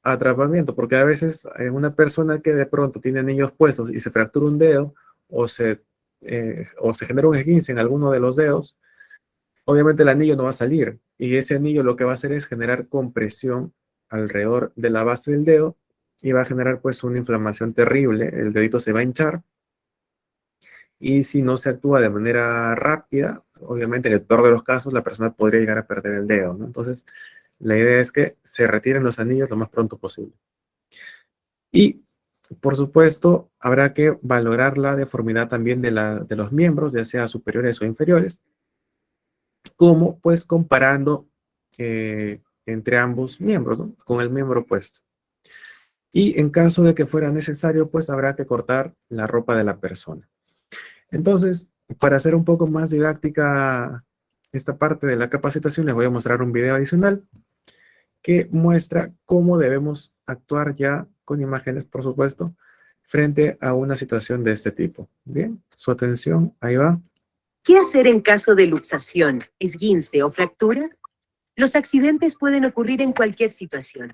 B: atrapamiento, porque a veces una persona que de pronto tiene anillos puestos y se fractura un dedo o se genera un esguince en alguno de los dedos, obviamente el anillo no va a salir y ese anillo lo que va a hacer es generar compresión alrededor de la base del dedo y va a generar pues una inflamación terrible, el dedito se va a hinchar y si no se actúa de manera rápida, obviamente en el peor de los casos la persona podría llegar a perder el dedo, ¿no? Entonces la idea es que se retiren los anillos lo más pronto posible. Y por supuesto, habrá que valorar la deformidad también de los miembros, ya sea superiores o inferiores, como pues comparando entre ambos miembros, ¿no?, con el miembro opuesto. Y en caso de que fuera necesario, pues habrá que cortar la ropa de la persona. Entonces, para hacer un poco más didáctica esta parte de la capacitación, les voy a mostrar un video adicional que muestra cómo debemos actuar ya con imágenes, por supuesto, frente a una situación de este tipo. Bien, su atención, ahí va.
E: ¿Qué hacer en caso de luxación, esguince o fractura? Los accidentes pueden ocurrir en cualquier situación,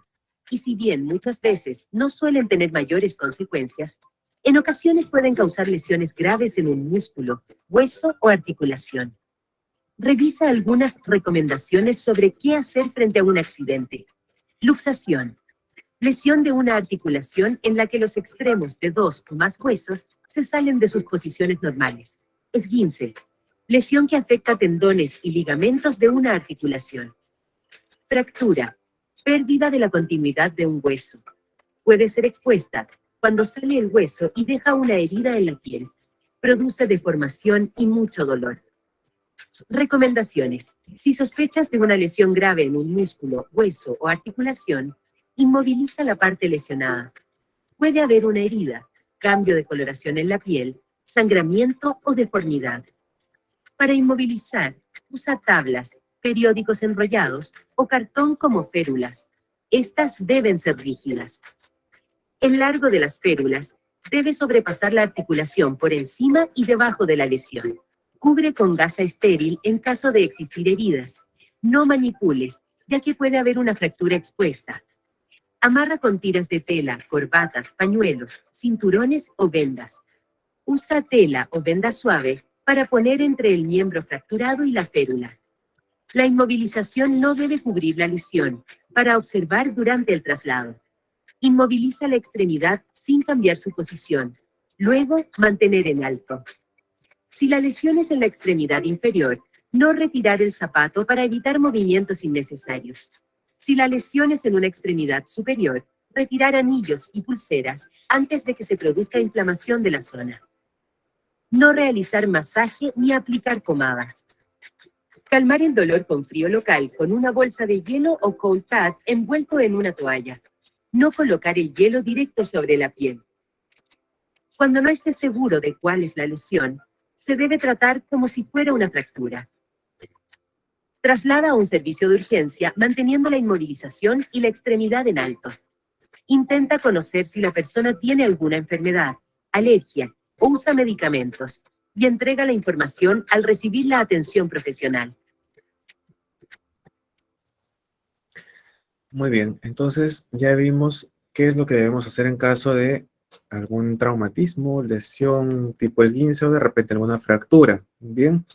E: y si bien muchas veces no suelen tener mayores consecuencias, en ocasiones pueden causar lesiones graves en un músculo, hueso o articulación. Revisa algunas recomendaciones sobre qué hacer frente a un accidente. Luxación. Lesión de una articulación en la que los extremos de dos o más huesos se salen de sus posiciones normales. Esguince. Lesión que afecta tendones y ligamentos de una articulación. Fractura. Pérdida de la continuidad de un hueso. Puede ser expuesta cuando sale el hueso y deja una herida en la piel. Produce deformación y mucho dolor. Recomendaciones. Si sospechas de una lesión grave en un músculo, hueso o articulación, inmoviliza la parte lesionada. Puede haber una herida, cambio de coloración en la piel, sangramiento o deformidad. Para inmovilizar, usa tablas, periódicos enrollados o cartón como férulas. Estas deben ser rígidas. El largo de las férulas debe sobrepasar la articulación por encima y debajo de la lesión. Cubre con gasa estéril en caso de existir heridas. No manipules, ya que puede haber una fractura expuesta. Amarra con tiras de tela, corbatas, pañuelos, cinturones o vendas. Usa tela o venda suave para poner entre el miembro fracturado y la férula. La inmovilización no debe cubrir la lesión, para observar durante el traslado. Inmoviliza la extremidad sin cambiar su posición. Luego, mantener en alto. Si la lesión es en la extremidad inferior, No retirar el zapato para evitar movimientos innecesarios. Si la lesión es en una extremidad superior, retirar anillos y pulseras antes de que se produzca inflamación de la zona. No realizar masaje ni aplicar pomadas. Calmar el dolor con frío local con una bolsa de hielo o cold pad envuelto en una toalla. No colocar el hielo directo sobre la piel. Cuando no esté seguro de cuál es la lesión, se debe tratar como si fuera una fractura. Traslada a un servicio de urgencia manteniendo la inmovilización y la extremidad en alto. Intenta conocer si la persona tiene alguna enfermedad, alergia o usa medicamentos y entrega la información al recibir la atención profesional.
B: Muy bien, entonces ya vimos qué es lo que debemos hacer en caso de algún traumatismo, lesión tipo esguince o de repente alguna fractura. Bien,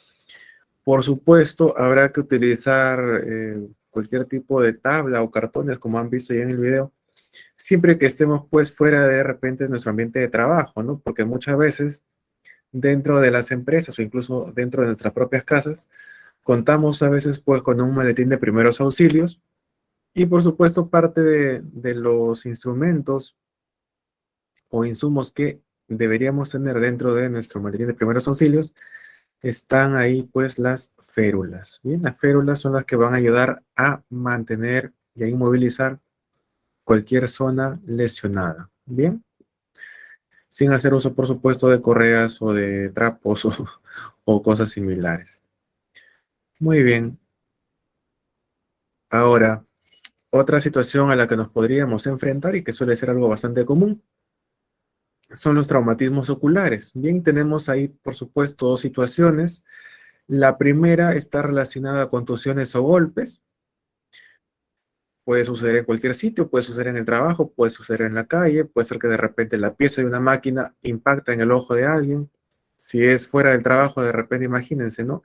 B: por supuesto habrá que utilizar cualquier tipo de tabla o cartones como han visto ya en el video, siempre que estemos pues fuera de repente de nuestro ambiente de trabajo, ¿no? Porque muchas veces dentro de las empresas o incluso dentro de nuestras propias casas, contamos a veces pues con un maletín de primeros auxilios y por supuesto parte de los instrumentos o insumos que deberíamos tener dentro de nuestro maletín de primeros auxilios están ahí pues las férulas. Bien, las férulas son las que van a ayudar a mantener y a inmovilizar cualquier zona lesionada. Bien, sin hacer uso por supuesto de correas o de trapos o cosas similares. Muy bien. Ahora, otra situación a la que nos podríamos enfrentar y que suele ser algo bastante común son los traumatismos oculares. Bien, tenemos ahí, por supuesto, dos situaciones. La primera está relacionada a contusiones o golpes. Puede suceder en cualquier sitio, puede suceder en el trabajo, puede suceder en la calle, puede ser que de repente la pieza de una máquina impacta en el ojo de alguien. Si es fuera del trabajo, de repente imagínense, ¿no?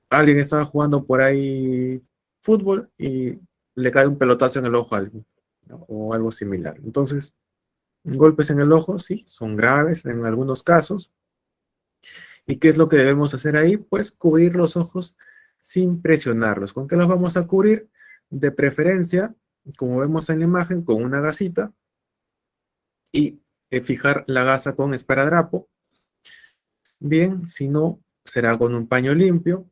B: Alguien estaba jugando por ahí fútbol y le cae un pelotazo en el ojo a alguien, ¿no? O algo similar. Entonces, golpes en el ojo, sí, son graves en algunos casos. ¿Y qué es lo que debemos hacer ahí? Pues cubrir los ojos sin presionarlos. ¿Con qué los vamos a cubrir? De preferencia, como vemos en la imagen, con una gasita y fijar la gasa con esparadrapo. Bien, si no, será con un paño limpio.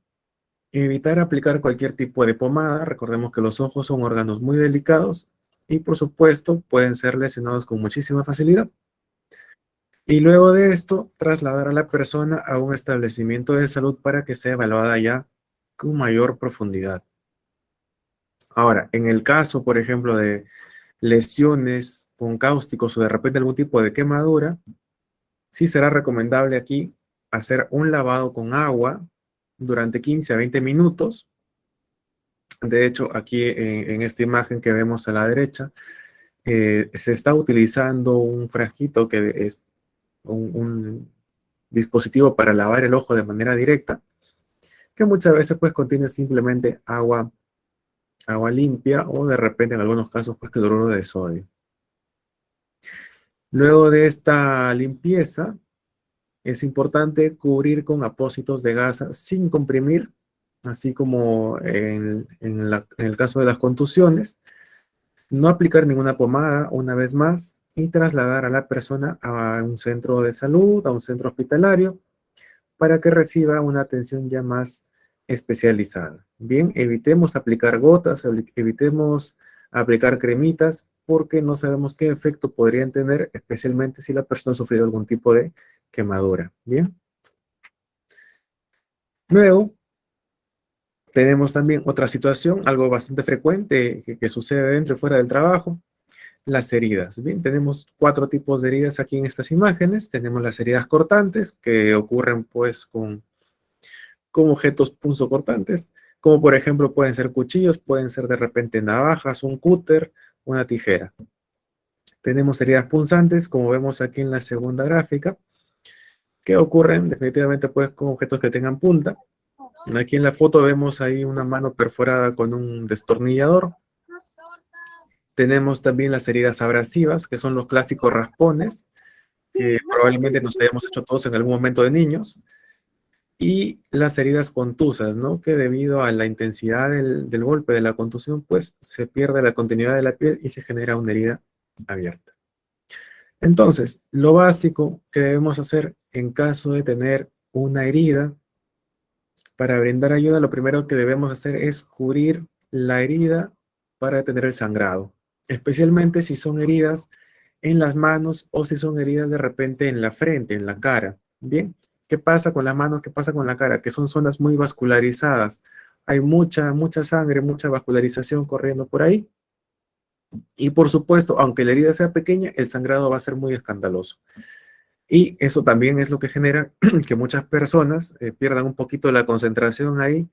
B: Evitar aplicar cualquier tipo de pomada. Recordemos que los ojos son órganos muy delicados y, por supuesto, pueden ser lesionados con muchísima facilidad. Y luego de esto, trasladar a la persona a un establecimiento de salud para que sea evaluada ya con mayor profundidad. Ahora, en el caso, por ejemplo, de lesiones con cáusticos o de repente algún tipo de quemadura, sí será recomendable aquí hacer un lavado con agua durante 15 a 20 minutos. De hecho, aquí en esta imagen que vemos a la derecha, se está utilizando un frasquito que es un dispositivo para lavar el ojo de manera directa, que muchas veces pues contiene simplemente agua limpia o de repente en algunos casos pues cloruro de sodio. Luego de esta limpieza, es importante cubrir con apósitos de gasa sin comprimir, así como en el caso de las contusiones. No aplicar ninguna pomada una vez más y trasladar a la persona a un centro de salud, a un centro hospitalario, para que reciba una atención ya más especializada. Bien, evitemos aplicar gotas, evitemos aplicar cremitas, porque no sabemos qué efecto podrían tener, especialmente si la persona ha sufrido algún tipo de quemadura. Bien. Luego, tenemos también otra situación, algo bastante frecuente que sucede dentro y fuera del trabajo, las heridas. Bien, tenemos 4 tipos de heridas aquí en estas imágenes. Tenemos las heridas cortantes, que ocurren pues con objetos punzocortantes, como por ejemplo pueden ser cuchillos, pueden ser de repente navajas, un cúter, una tijera. Tenemos heridas punzantes, como vemos aquí en la segunda gráfica, que ocurren definitivamente pues con objetos que tengan punta. Aquí en la foto vemos ahí una mano perforada con un destornillador. Tenemos también las heridas abrasivas, que son los clásicos raspones, que probablemente nos hayamos hecho todos en algún momento de niños. Y las heridas contusas, ¿no? Que debido a la intensidad del golpe, de la contusión, pues se pierde la continuidad de la piel y se genera una herida abierta. Entonces, lo básico que debemos hacer en caso de tener una herida, para brindar ayuda, lo primero que debemos hacer es cubrir la herida para detener el sangrado, especialmente si son heridas en las manos o si son heridas de repente en la frente, en la cara. Bien, ¿qué pasa con las manos? ¿Qué pasa con la cara? Que son zonas muy vascularizadas. Hay mucha sangre, mucha vascularización corriendo por ahí. Y por supuesto, aunque la herida sea pequeña, el sangrado va a ser muy escandaloso. Y eso también es lo que genera que muchas personas pierdan un poquito la concentración ahí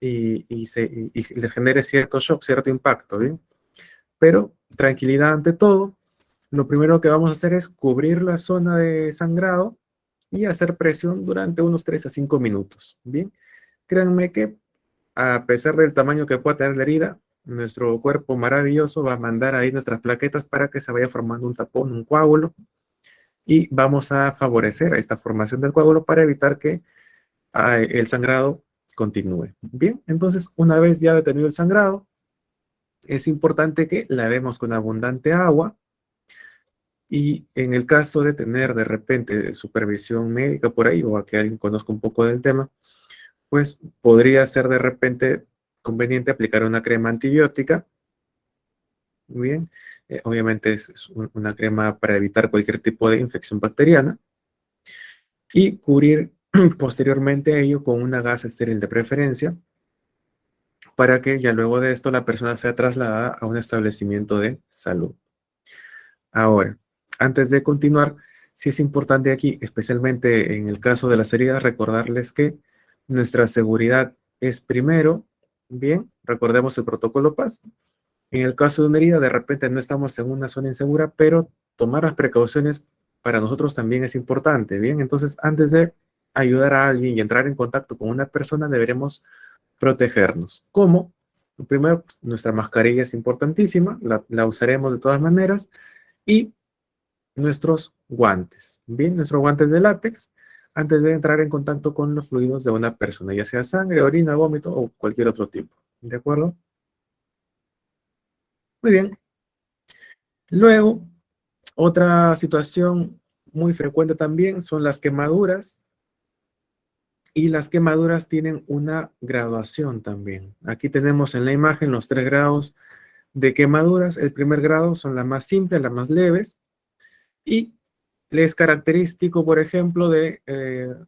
B: y les genere cierto shock, cierto impacto, ¿bien? Pero tranquilidad ante todo. Lo primero que vamos a hacer es cubrir la zona de sangrado y hacer presión durante unos 3 a 5 minutos, ¿bien? Créanme que a pesar del tamaño que pueda tener la herida, nuestro cuerpo maravilloso va a mandar ahí nuestras plaquetas para que se vaya formando un tapón, un coágulo, y vamos a favorecer a esta formación del coágulo para evitar que el sangrado continúe. Bien, entonces una vez ya detenido el sangrado, es importante que lavemos con abundante agua y en el caso de tener de repente supervisión médica por ahí o a que alguien conozca un poco del tema, pues podría ser de repente conveniente aplicar una crema antibiótica. Muy bien, obviamente es una crema para evitar cualquier tipo de infección bacteriana y cubrir posteriormente a ello con una gasa estéril de preferencia para que ya luego de esto la persona sea trasladada a un establecimiento de salud. Ahora, antes de continuar, sí es importante aquí, especialmente en el caso de las heridas, recordarles que nuestra seguridad es primero. Bien, recordemos el protocolo PAS. En el caso de una herida, de repente no estamos en una zona insegura, pero tomar las precauciones para nosotros también es importante, ¿bien? Entonces, antes de ayudar a alguien y entrar en contacto con una persona, deberemos protegernos. ¿Cómo? Primero, pues, nuestra mascarilla es importantísima, la usaremos de todas maneras, y nuestros guantes, ¿bien? Nuestros guantes de látex, antes de entrar en contacto con los fluidos de una persona, ya sea sangre, orina, vómito o cualquier otro tipo, ¿de acuerdo? Muy bien. Luego, otra situación muy frecuente también son las quemaduras. Y las quemaduras tienen una graduación también. Aquí tenemos en la imagen los 3 grados de quemaduras. El primer grado son las más simples, las más leves. Y es característico, por ejemplo, de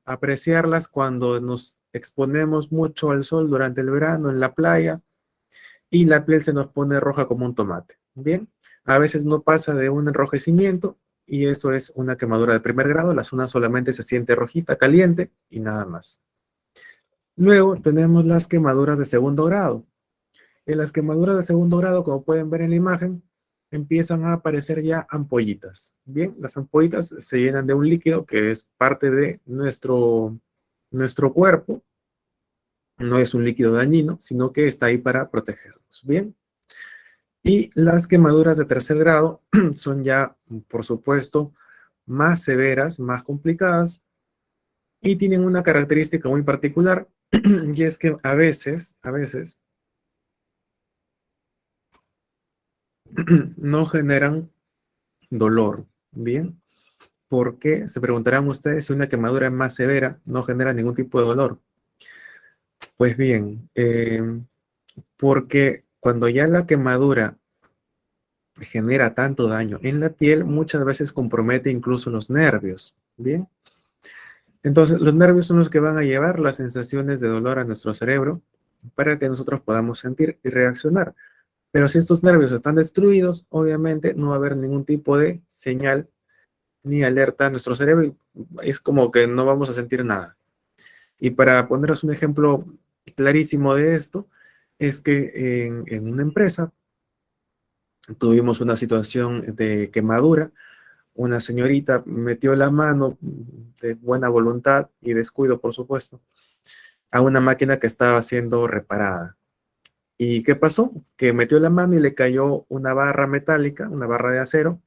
B: apreciarlas cuando nos exponemos mucho al sol durante el verano en la playa y la piel se nos pone roja como un tomate. Bien, a veces no pasa de un enrojecimiento y eso es una quemadura de primer grado. La zona solamente se siente rojita, caliente y nada más. Luego tenemos las quemaduras de segundo grado. En las quemaduras de segundo grado, como pueden ver en la imagen, empiezan a aparecer ya ampollitas. Bien, las ampollitas se llenan de un líquido que es parte de nuestro cuerpo. No es un líquido dañino, sino que está ahí para protegernos. Bien. Y las quemaduras de tercer grado son ya, por supuesto, más severas, más complicadas y tienen una característica muy particular y es que a veces no generan dolor. Bien, ¿por qué? Se preguntarán ustedes si una quemadura más severa no genera ningún tipo de dolor. Pues bien, porque cuando ya la quemadura genera tanto daño en la piel, muchas veces compromete incluso los nervios. Bien, entonces los nervios son los que van a llevar las sensaciones de dolor a nuestro cerebro para que nosotros podamos sentir y reaccionar. Pero si estos nervios están destruidos, obviamente no va a haber ningún tipo de señal ni alerta a nuestro cerebro y es como que no vamos a sentir nada. Y para poneros un ejemplo clarísimo de esto, es que en una empresa tuvimos una situación de quemadura. Una señorita metió la mano de buena voluntad y descuido, por supuesto, a una máquina que estaba siendo reparada. ¿Y qué pasó? Que metió la mano y le cayó una barra metálica, una barra de acero,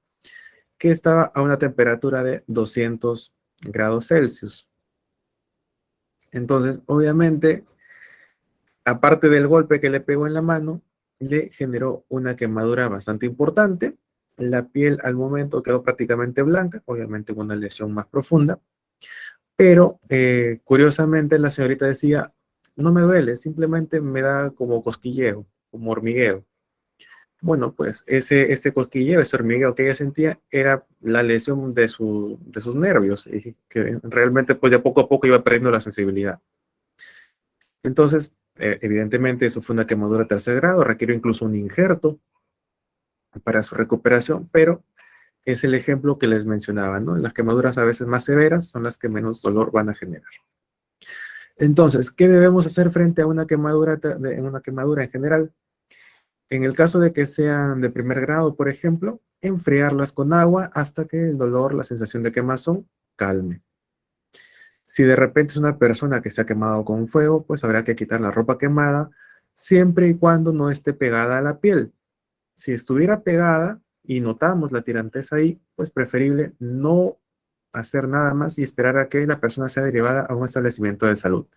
B: que estaba a una temperatura de 200 grados Celsius. Entonces, obviamente, aparte del golpe que le pegó en la mano, le generó una quemadura bastante importante. La piel al momento quedó prácticamente blanca, obviamente una lesión más profunda, pero curiosamente la señorita decía, no me duele, simplemente me da como cosquilleo, como hormigueo. Bueno, pues ese cosquilleo, ese hormigueo que ella sentía era la lesión de sus nervios y que realmente pues de poco a poco iba perdiendo la sensibilidad. Entonces, evidentemente eso fue una quemadura de tercer grado, requiere incluso un injerto para su recuperación, pero es el ejemplo que les mencionaba, ¿no? Las quemaduras a veces más severas son las que menos dolor van a generar. Entonces, ¿qué debemos hacer frente a una quemadura, una quemadura en general? En el caso de que sean de primer grado, por ejemplo, enfriarlas con agua hasta que el dolor, la sensación de quemazón, calme. Si de repente es una persona que se ha quemado con fuego, pues habrá que quitar la ropa quemada siempre y cuando no esté pegada a la piel. Si estuviera pegada y notamos la tirantez ahí, pues preferible no hacer nada más y esperar a que la persona sea derivada a un establecimiento de salud.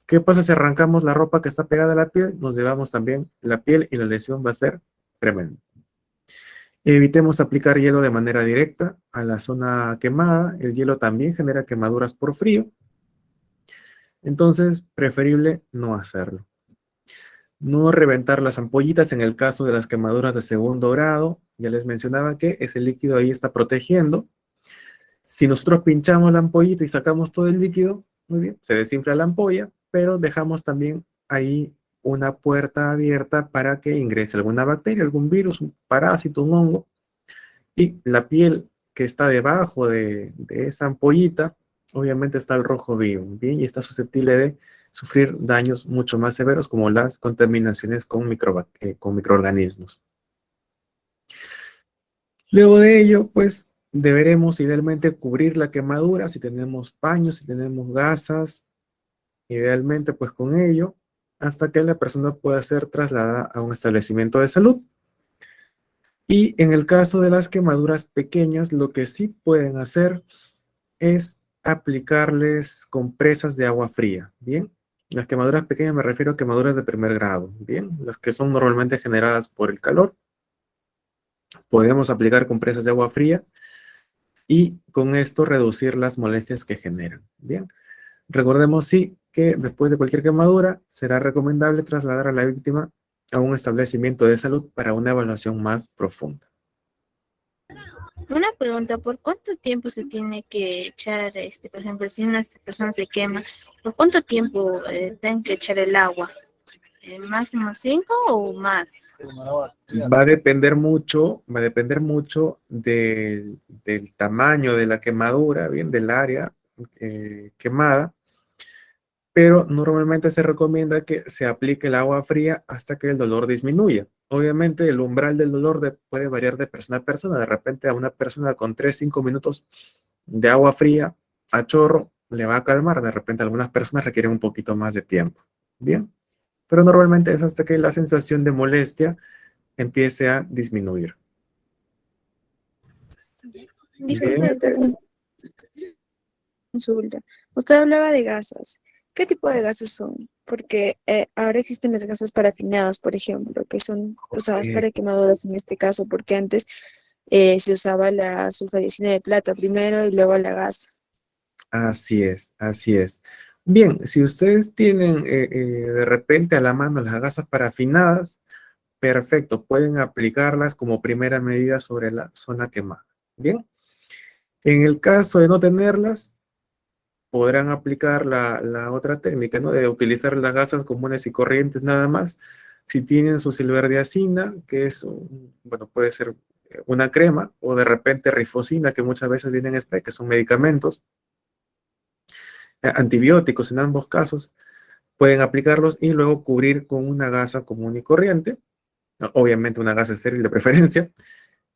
B: ¿Qué pasa si arrancamos la ropa que está pegada a la piel? Nos llevamos también la piel y la lesión va a ser tremenda. Evitemos aplicar hielo de manera directa a la zona quemada. El hielo también genera quemaduras por frío. Entonces, preferible no hacerlo. No reventar las ampollitas en el caso de las quemaduras de segundo grado. Ya les mencionaba que ese líquido ahí está protegiendo. Si nosotros pinchamos la ampollita y sacamos todo el líquido, muy bien, se desinfla la ampolla, pero dejamos también ahí una puerta abierta para que ingrese alguna bacteria, algún virus, un parásito, un hongo. Y la piel que está debajo de esa ampollita, obviamente está el rojo vivo, ¿bien? Y está susceptible de sufrir daños mucho más severos como las contaminaciones con microorganismos. Luego de ello, pues deberemos idealmente cubrir la quemadura si tenemos paños, si tenemos gasas, idealmente pues con ello, hasta que la persona pueda ser trasladada a un establecimiento de salud. Y en el caso de las quemaduras pequeñas, lo que sí pueden hacer es aplicarles compresas de agua fría, ¿bien? Las quemaduras pequeñas me refiero a quemaduras de primer grado, ¿bien? Las que son normalmente generadas por el calor. Podemos aplicar compresas de agua fría y con esto reducir las molestias que generan, ¿bien? Recordemos, sí, que después de cualquier quemadura será recomendable trasladar a la víctima a un establecimiento de salud para una evaluación más profunda.
F: Una pregunta, ¿por cuánto tiempo se tiene que echar, por ejemplo, si una persona se quema, ¿por cuánto tiempo tienen que echar el agua? ¿El máximo 5 o más?
B: Va a depender mucho del tamaño de la quemadura, bien, del área quemada, pero normalmente se recomienda que se aplique el agua fría hasta que el dolor disminuya. Obviamente el umbral del dolor puede variar de persona a persona. De repente a una persona con 3-5 minutos de agua fría a chorro le va a calmar. De repente algunas personas requieren un poquito más de tiempo. Bien, pero normalmente es hasta que la sensación de molestia empiece a disminuir.
G: Disculpe,
B: Bien.
G: consulta. Usted hablaba de gasas. ¿Qué tipo de gases son? Porque ahora existen las gasas parafinadas, por ejemplo, que son usadas para quemaduras en este caso, porque antes se usaba la sulfadicina de plata primero y luego la gasa.
B: Así es, así es. Bien, si ustedes tienen de repente a la mano las gasas parafinadas, perfecto, pueden aplicarlas como primera medida sobre la zona quemada. Bien, en el caso de no tenerlas, podrán aplicar la otra técnica, ¿no? De utilizar las gasas comunes y corrientes nada más. Si tienen su silverdiazina, que es, bueno, puede ser una crema, o de repente rifocina, que muchas veces vienen en spray, que son medicamentos, antibióticos en ambos casos, pueden aplicarlos y luego cubrir con una gasa común y corriente, obviamente una gasa estéril de preferencia,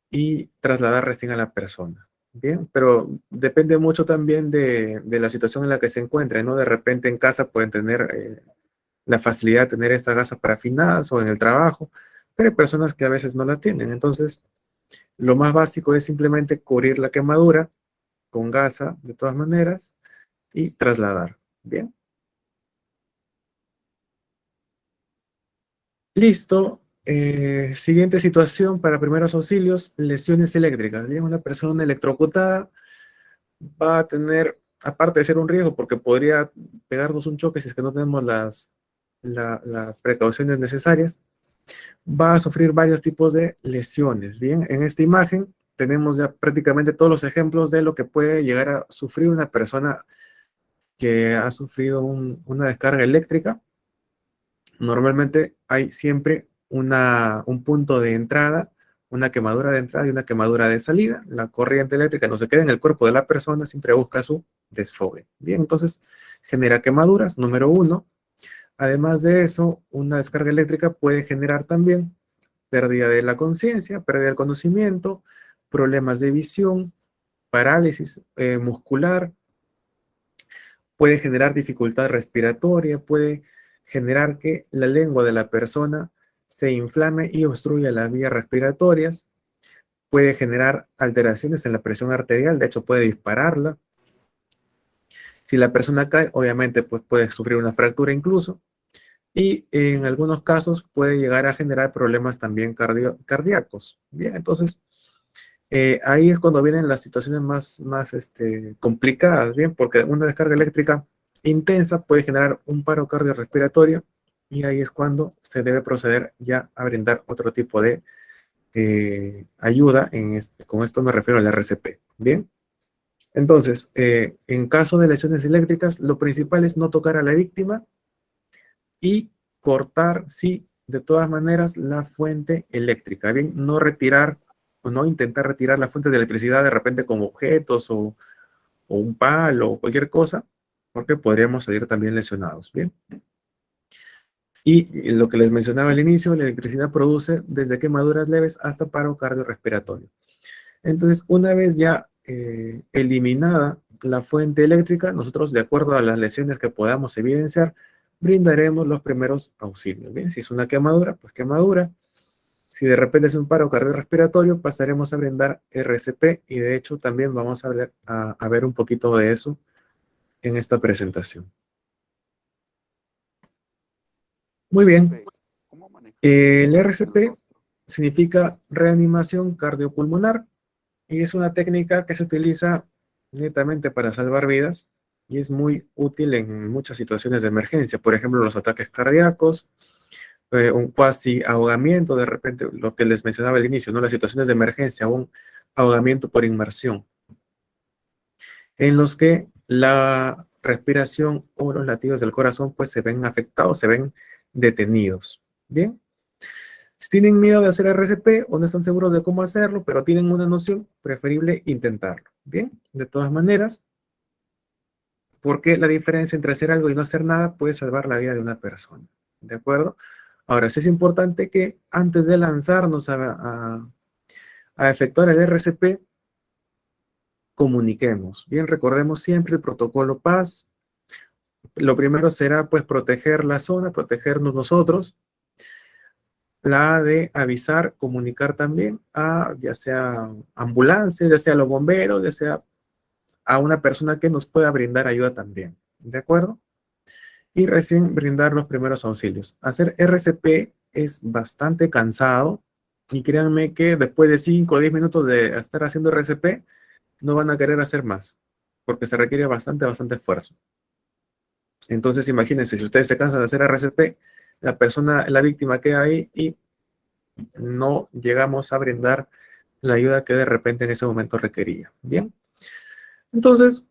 B: y trasladar recién a la persona. Bien, pero depende mucho también de la situación en la que se encuentren, ¿no? De repente en casa pueden tener la facilidad de tener estas gasas parafinadas o en el trabajo, pero hay personas que a veces no las tienen. Entonces, lo más básico es simplemente cubrir la quemadura con gasa de todas maneras y trasladar. Bien. Listo. Siguiente situación para primeros auxilios, lesiones eléctricas. Bien, una persona electrocutada va a tener, aparte de ser un riesgo, porque podría pegarnos un choque si es que no tenemos las precauciones necesarias, va a sufrir varios tipos de lesiones. Bien, en esta imagen tenemos ya prácticamente todos los ejemplos de lo que puede llegar a sufrir una persona que ha sufrido una descarga eléctrica. Normalmente hay siempre un punto de entrada, una quemadura de entrada y una quemadura de salida. La corriente eléctrica no se queda en el cuerpo de la persona, siempre busca su desfogue. Bien, entonces genera quemaduras, número uno. Además de eso, una descarga eléctrica puede generar también pérdida de la conciencia, pérdida del conocimiento, problemas de visión, parálisis muscular, puede generar dificultad respiratoria, puede generar que la lengua de la persona se inflame y obstruya las vías respiratorias, puede generar alteraciones en la presión arterial, de hecho puede dispararla. Si la persona cae, obviamente pues puede sufrir una fractura incluso, y en algunos casos puede llegar a generar problemas también cardíacos. Bien, entonces ahí es cuando vienen las situaciones más complicadas, ¿bien? Porque una descarga eléctrica intensa puede generar un paro cardiorrespiratorio y ahí es cuando se debe proceder ya a brindar otro tipo de ayuda. Con esto me refiero al RCP, ¿bien? Entonces, en caso de lesiones eléctricas, lo principal es no tocar a la víctima y cortar, sí, de todas maneras, la fuente eléctrica, ¿bien? No retirar o no intentar retirar la fuente de electricidad de repente con objetos o un palo o cualquier cosa, porque podríamos salir también lesionados, ¿bien? Y lo que les mencionaba al inicio, la electricidad produce desde quemaduras leves hasta paro cardiorrespiratorio. Entonces, una vez ya eliminada la fuente eléctrica, nosotros, de acuerdo a las lesiones que podamos evidenciar, brindaremos los primeros auxilios, ¿bien? Si es una quemadura, pues quemadura. Si de repente es un paro cardiorrespiratorio, pasaremos a brindar RCP y de hecho también vamos a ver un poquito de eso en esta presentación. Muy bien. El RCP significa reanimación cardiopulmonar y es una técnica que se utiliza netamente para salvar vidas y es muy útil en muchas situaciones de emergencia. Por ejemplo, los ataques cardíacos, un cuasi ahogamiento, de repente, lo que les mencionaba al inicio, ¿no? Las situaciones de emergencia, un ahogamiento por inmersión, en los que la respiración o los latidos del corazón pues se ven afectados, se ven detenidos. Bien. Si tienen miedo de hacer RCP o no están seguros de cómo hacerlo, pero tienen una noción, preferible intentarlo. Bien, de todas maneras, porque la diferencia entre hacer algo y no hacer nada puede salvar la vida de una persona. ¿De acuerdo? Ahora, sí es importante que antes de lanzarnos a efectuar el RCP, comuniquemos. Bien, recordemos siempre el protocolo PAS. Lo primero será, pues, proteger la zona, protegernos nosotros. La de avisar, comunicar también a, ya sea ambulancia, ya sea a los bomberos, ya sea a una persona que nos pueda brindar ayuda también. ¿De acuerdo? Y recién brindar los primeros auxilios. Hacer RCP es bastante cansado y créanme que después de 5 o 10 minutos de estar haciendo RCP, no van a querer hacer más, porque se requiere bastante esfuerzo. Entonces, imagínense, si ustedes se cansan de hacer RCP, la víctima queda ahí y no llegamos a brindar la ayuda que de repente en ese momento requería. Bien. Entonces,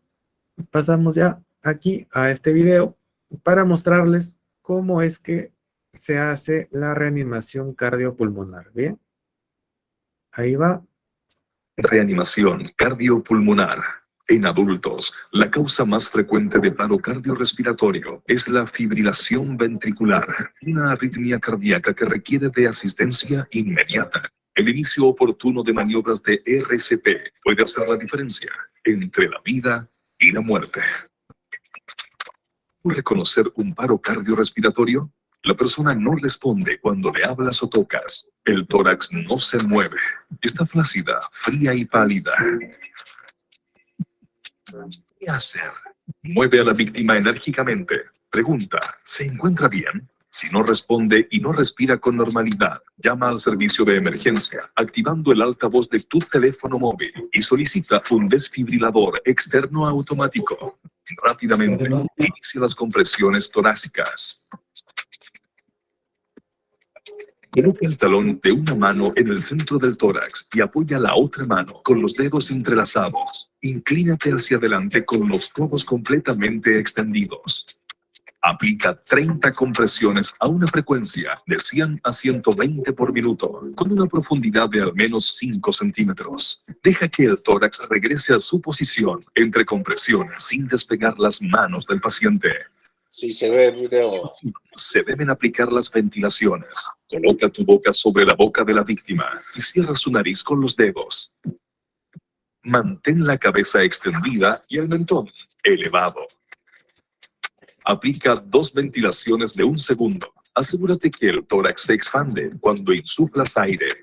B: pasamos ya aquí a este video para mostrarles cómo es que se hace la reanimación cardiopulmonar. Bien. Ahí va.
D: Reanimación cardiopulmonar. En adultos, la causa más frecuente de paro cardiorrespiratorio es la fibrilación ventricular, una arritmia cardíaca que requiere de asistencia inmediata. El inicio oportuno de maniobras de RCP puede hacer la diferencia entre la vida y la muerte. ¿Reconocer un paro cardiorrespiratorio? La persona no responde cuando le hablas o tocas. El tórax no se mueve. Está flácida, fría y pálida. ¿Qué hacer? Mueve a la víctima enérgicamente. Pregunta, ¿se encuentra bien? Si no responde y no respira con normalidad, llama al servicio de emergencia, activando el altavoz de tu teléfono móvil y solicita un desfibrilador externo automático. Rápidamente, inicia las compresiones torácicas. Coloca el talón de una mano en el centro del tórax y apoya la otra mano con los dedos entrelazados. Inclínate hacia adelante con los codos completamente extendidos. Aplica 30 compresiones a una frecuencia de 100 a 120 por minuto, con una profundidad de al menos 5 centímetros. Deja que el tórax regrese a su posición entre compresiones sin despegar las manos del paciente.
H: Sí, se ve el video.
D: Se deben aplicar las ventilaciones. Coloca tu boca sobre la boca de la víctima y cierra su nariz con los dedos. Mantén la cabeza extendida y el mentón elevado. Aplica 2 ventilaciones de 1 segundo. Asegúrate que el tórax se expande cuando insuflas aire.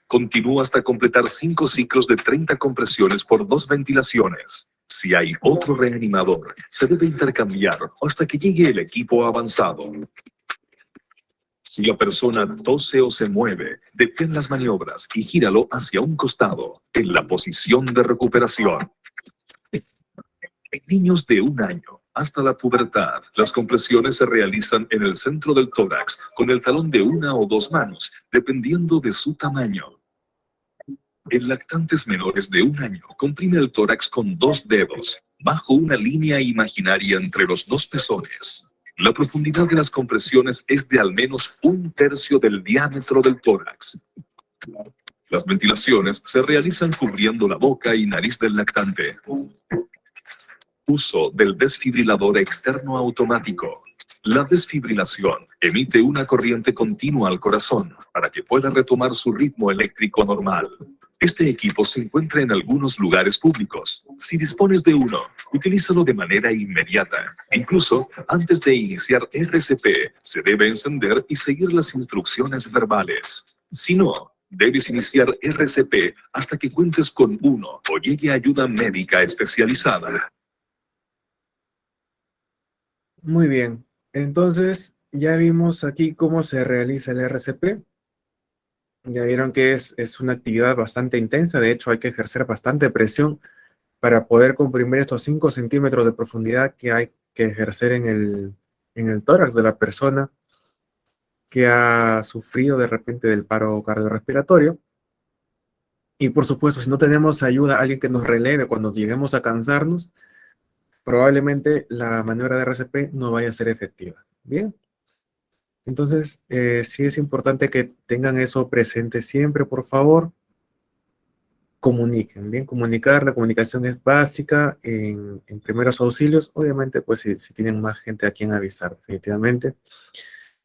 D: Continúa hasta completar 5 ciclos de 30 compresiones por 2 ventilaciones. Si hay otro reanimador, se debe intercambiar hasta que llegue el equipo avanzado. Si la persona tose o se mueve, detén las maniobras y gíralo hacia un costado, en la posición de recuperación. En niños de 1 año hasta la pubertad, las compresiones se realizan en el centro del tórax con el talón de 1 o 2 manos, dependiendo de su tamaño. En lactantes menores de 1 año, comprime el tórax con 2 dedos, bajo una línea imaginaria entre los 2 pezones. La profundidad de las compresiones es de al menos 1/3 del diámetro del tórax. Las ventilaciones se realizan cubriendo la boca y nariz del lactante. Uso del desfibrilador externo automático. La desfibrilación emite una corriente continua al corazón para que pueda retomar su ritmo eléctrico normal. Este equipo se encuentra en algunos lugares públicos. Si dispones de uno, utilízalo de manera inmediata. Incluso, antes de iniciar RCP, se debe encender y seguir las instrucciones verbales. Si no, debes iniciar RCP hasta que cuentes con uno o llegue ayuda médica especializada.
B: Muy bien. Entonces, ya vimos aquí cómo se realiza el RCP. Ya vieron que es una actividad bastante intensa. De hecho, hay que ejercer bastante presión para poder comprimir estos 5 centímetros de profundidad que hay que ejercer en el tórax de la persona que ha sufrido de repente del paro cardiorrespiratorio. Y por supuesto, si no tenemos ayuda, alguien que nos releve cuando lleguemos a cansarnos, probablemente la maniobra de RCP no vaya a ser efectiva. Bien. Entonces, sí es importante que tengan eso presente siempre, por favor. Comuniquen, bien, comunicar, la comunicación es básica en primeros auxilios, obviamente, pues si tienen más gente a quien avisar, definitivamente.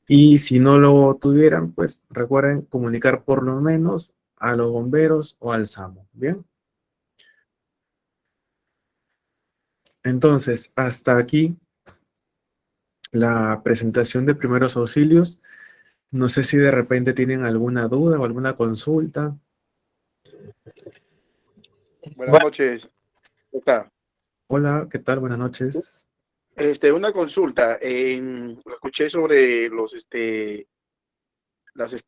B: Y si no lo tuvieran, pues recuerden comunicar por lo menos a los bomberos o al SAMU, bien. Entonces, hasta aquí la presentación de primeros auxilios. No sé si de repente tienen alguna duda o alguna consulta.
H: Buenas noches. ¿Qué tal?
B: Hola, ¿qué tal? Buenas noches.
H: Una consulta. Lo escuché sobre las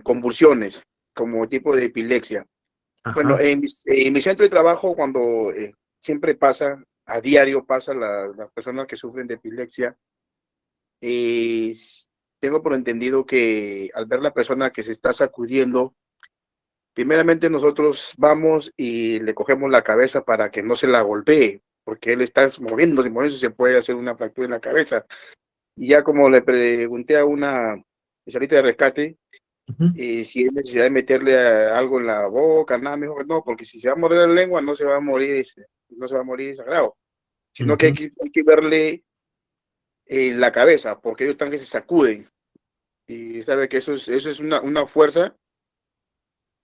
H: convulsiones como tipo de epilepsia.
B: Ajá.
H: Bueno, en mi centro de trabajo, cuando siempre pasa, a diario pasa las personas que sufren de epilepsia, tengo por entendido que al ver la persona que se está sacudiendo, primeramente nosotros vamos y le cogemos la cabeza para que no se la golpee, porque él está moviéndose, se puede hacer una fractura en la cabeza. Y ya como le pregunté a una especialista de rescate, si hay necesidad de meterle algo en la boca, nada, mejor no, porque si se va a morir la lengua no se va a morir, sagrado, sino que hay que verle la cabeza, porque ellos también se sacuden. Y sabe que eso es una fuerza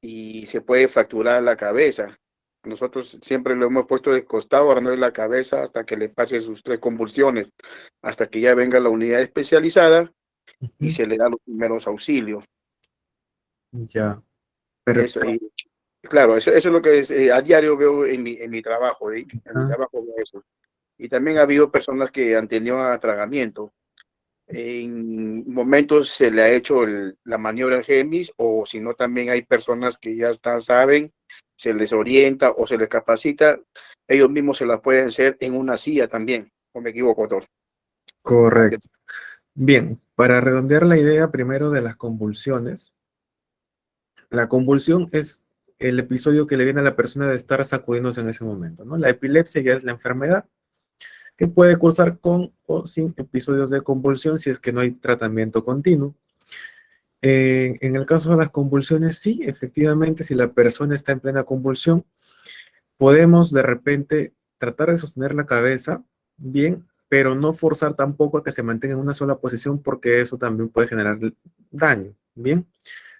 H: y se puede fracturar la cabeza. Nosotros siempre lo hemos puesto de costado, agarrándole la cabeza hasta que le pase sus 3 convulsiones, hasta que ya venga la unidad especializada y se le da los primeros auxilios.
B: Ya,
H: Eso,
B: perfecto.
H: claro, eso es lo que a diario veo en mi trabajo, en mi trabajo veo eso. Y también ha habido personas que han tenido atragamiento En momentos se le ha hecho la maniobra del Hemis, o si no, también hay personas que ya saben, se les orienta o se les capacita, ellos mismos se la pueden hacer en una silla también, o me equivoco, doctor.
B: Correcto. Bien, para redondear la idea primero de las convulsiones, la convulsión es el episodio que le viene a la persona de estar sacudiéndose en ese momento, ¿no? La epilepsia ya es la enfermedad que puede cursar con o sin episodios de convulsión si es que no hay tratamiento continuo. En el caso de las convulsiones, sí, efectivamente, si la persona está en plena convulsión, podemos de repente tratar de sostener la cabeza bien, pero no forzar tampoco a que se mantenga en una sola posición porque eso también puede generar daño, bien.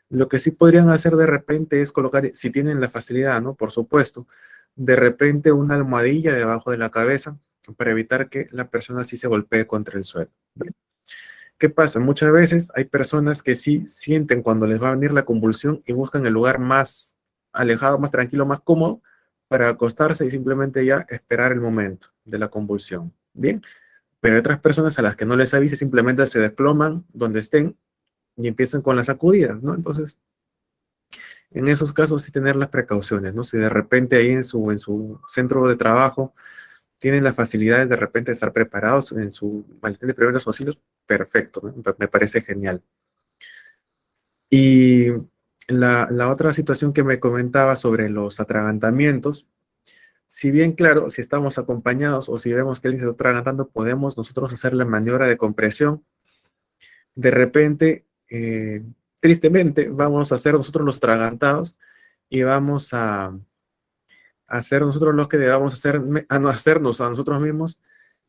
B: Lo que sí podrían hacer de repente es colocar, si tienen la facilidad, ¿no? Por supuesto, de repente una almohadilla debajo de la cabeza para evitar que la persona sí se golpee contra el suelo. ¿Bien? ¿Qué pasa? Muchas veces hay personas que sí sienten cuando les va a venir la convulsión y buscan el lugar más alejado, más tranquilo, más cómodo para acostarse y simplemente ya esperar el momento de la convulsión. Bien, pero hay otras personas a las que no les avise, simplemente se desploman donde estén y empiezan con las sacudidas, ¿no? Entonces, en esos casos sí tener las precauciones, ¿no? Si de repente ahí en su centro de trabajo tienen las facilidades de repente de estar preparados en su maletín de primeros auxilios, perfecto, ¿no? Me parece genial. Y la otra situación que me comentaba sobre los atragantamientos, si bien, claro, si estamos acompañados o si vemos que alguien se está atragantando, podemos nosotros hacer la maniobra de compresión. De repente, tristemente, vamos a ser nosotros los atragantados y vamos a hacer nosotros los que debamos hacer, a no hacernos a nosotros mismos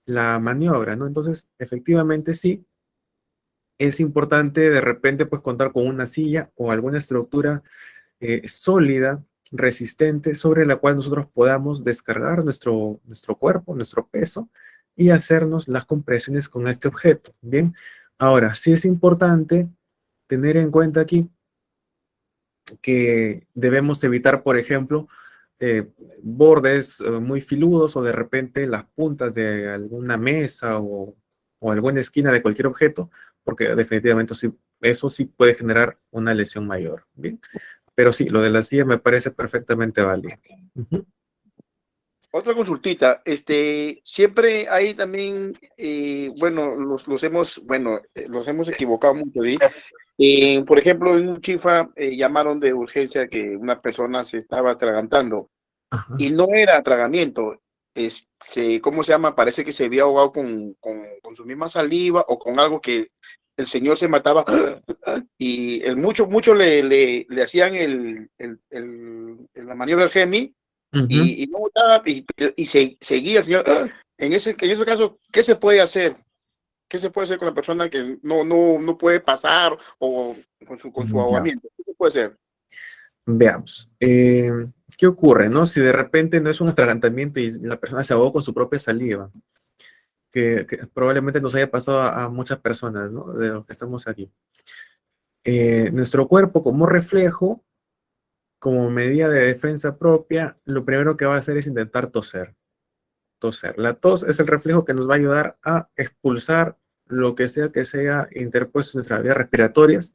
B: la maniobra, ¿no? Entonces, efectivamente, sí, es importante de repente, pues, contar con una silla o alguna estructura sólida, resistente, sobre la cual nosotros podamos descargar nuestro cuerpo, nuestro peso, y hacernos las compresiones con este objeto, ¿bien? Ahora, sí es importante tener en cuenta aquí que debemos evitar, por ejemplo, bordes muy filudos o de repente las puntas de alguna mesa o alguna esquina de cualquier objeto, porque definitivamente eso sí puede generar una lesión mayor, ¿bien? Pero sí, lo de la silla me parece perfectamente válido. Ujú.
H: Otra consultita, siempre hay también, bueno, los hemos equivocado mucho, ¿sí? Por ejemplo, en un chifa llamaron de urgencia que una persona se estaba atragantando
B: Ajá.
H: y no era atragamiento, ¿cómo se llama? Parece que se había ahogado con su misma saliva o con algo que el señor se mataba y mucho le hacían la maniobra del Gemi
B: Ujú.
H: y no botaba y seguía el señor. En ese caso, ¿qué se puede hacer? ¿Qué se puede hacer con la persona que no puede pasar o con su
B: Ya,
H: ahogamiento? ¿Qué se puede hacer?
B: veamos. ¿Qué ocurre, no? Si de repente no es un atragantamiento y la persona se ahogó con su propia saliva, que probablemente nos haya pasado a muchas personas, ¿no? De los que estamos aquí. Nuestro cuerpo, como reflejo, como medida de defensa propia, lo primero que va a hacer es intentar toser. Toser. La tos es el reflejo que nos va a ayudar a expulsar lo que sea interpuesto en nuestras vías respiratorias.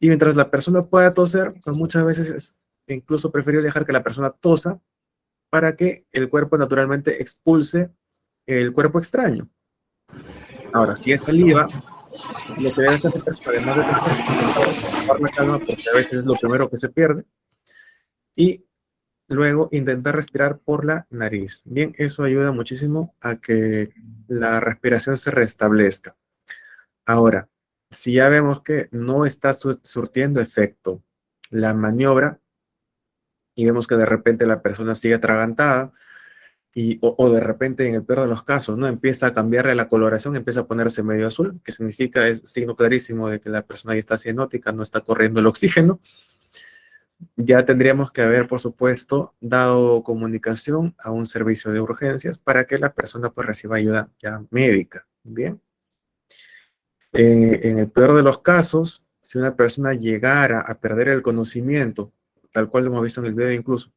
B: Y mientras la persona pueda toser, pues muchas veces es incluso preferible dejar que la persona tosa para que el cuerpo naturalmente expulse el cuerpo extraño. Ahora, si es saliva, lo que debes hacer es, además de toser, intentar tomar la calma, porque a veces es lo primero que se pierde, y luego intentar respirar por la nariz. Bien, eso ayuda muchísimo a que la respiración se restablezca. Ahora, si ya vemos que no está surtiendo efecto la maniobra y vemos que de repente la persona sigue atragantada o de repente en el peor de los casos, ¿no? Empieza a cambiarle la coloración, empieza a ponerse medio azul, que significa, es signo clarísimo de que la persona ya está cianótica, no está corriendo el oxígeno. Ya tendríamos que haber, por supuesto, dado comunicación a un servicio de urgencias para que la persona pues reciba ayuda ya médica, ¿bien? En el peor de los casos, si una persona llegara a perder el conocimiento, tal cual lo hemos visto en el video incluso,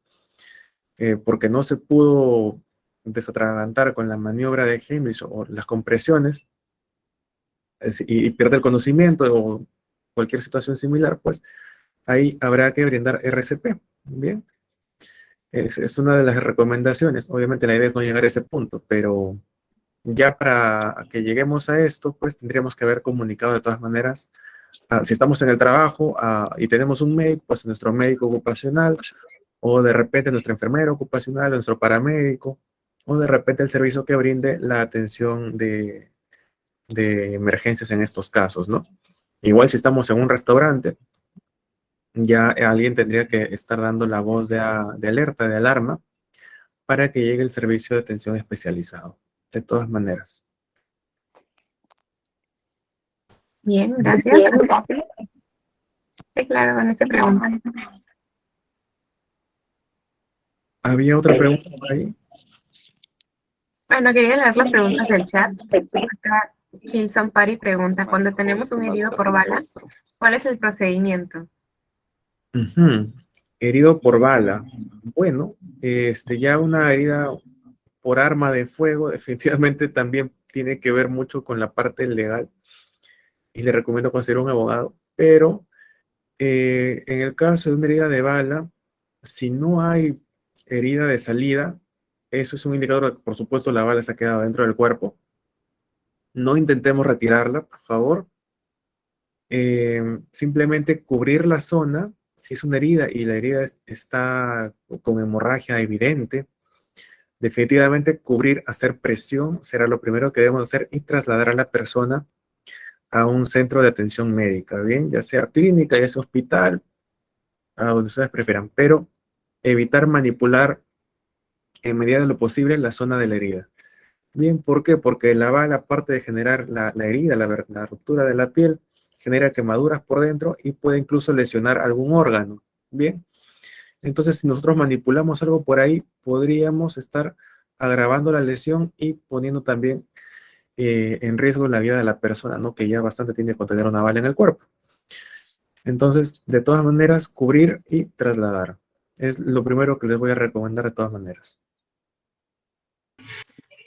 B: porque no se pudo desatragantar con la maniobra de Heimlich o las compresiones, y pierde el conocimiento o cualquier situación similar, pues ahí habrá que brindar RCP. Bien, es una de las recomendaciones. Obviamente la idea es no llegar a ese punto, pero ya para que lleguemos a esto, pues tendríamos que haber comunicado de todas maneras, si estamos en el trabajo y tenemos un médico, pues nuestro médico ocupacional, o de repente nuestro enfermero ocupacional, nuestro paramédico, o de repente el servicio que brinde la atención de emergencias en estos casos, ¿no? Igual si estamos en un restaurante, ya alguien tendría que estar dando la voz de alerta, de alarma, para que llegue el servicio de atención especializado, de todas maneras.
A: Bien, gracias. Sí, claro, con esta pregunta.
B: ¿Había otra pregunta por ahí?
A: Bueno, quería leer las preguntas del chat. Acá Gilson Pari pregunta, cuando tenemos un herido por bala, ¿cuál es el procedimiento?
B: Ujú. Herido por bala. Bueno, ya una herida por arma de fuego definitivamente también tiene que ver mucho con la parte legal y le recomiendo conseguir un abogado, pero en el caso de una herida de bala, si no hay herida de salida, eso es un indicador de que, por supuesto, la bala se ha quedado dentro del cuerpo. No intentemos retirarla, por favor. Simplemente cubrir la zona, si es una herida y la herida está con hemorragia evidente, definitivamente cubrir, hacer presión será lo primero que debemos hacer y trasladar a la persona a un centro de atención médica, bien, ya sea clínica, ya sea hospital, a donde ustedes prefieran, pero evitar manipular en medida de lo posible la zona de la herida. Bien, ¿por qué? Porque la bala, aparte de generar la herida, la ruptura de la piel, genera quemaduras por dentro y puede incluso lesionar algún órgano. Bien, entonces si nosotros manipulamos algo por ahí, podríamos estar agravando la lesión y poniendo también en riesgo la vida de la persona, ¿no? Que ya bastante tiene que contener una bala en el cuerpo. Entonces, de todas maneras, cubrir y trasladar. Es lo primero que les voy a recomendar de todas maneras.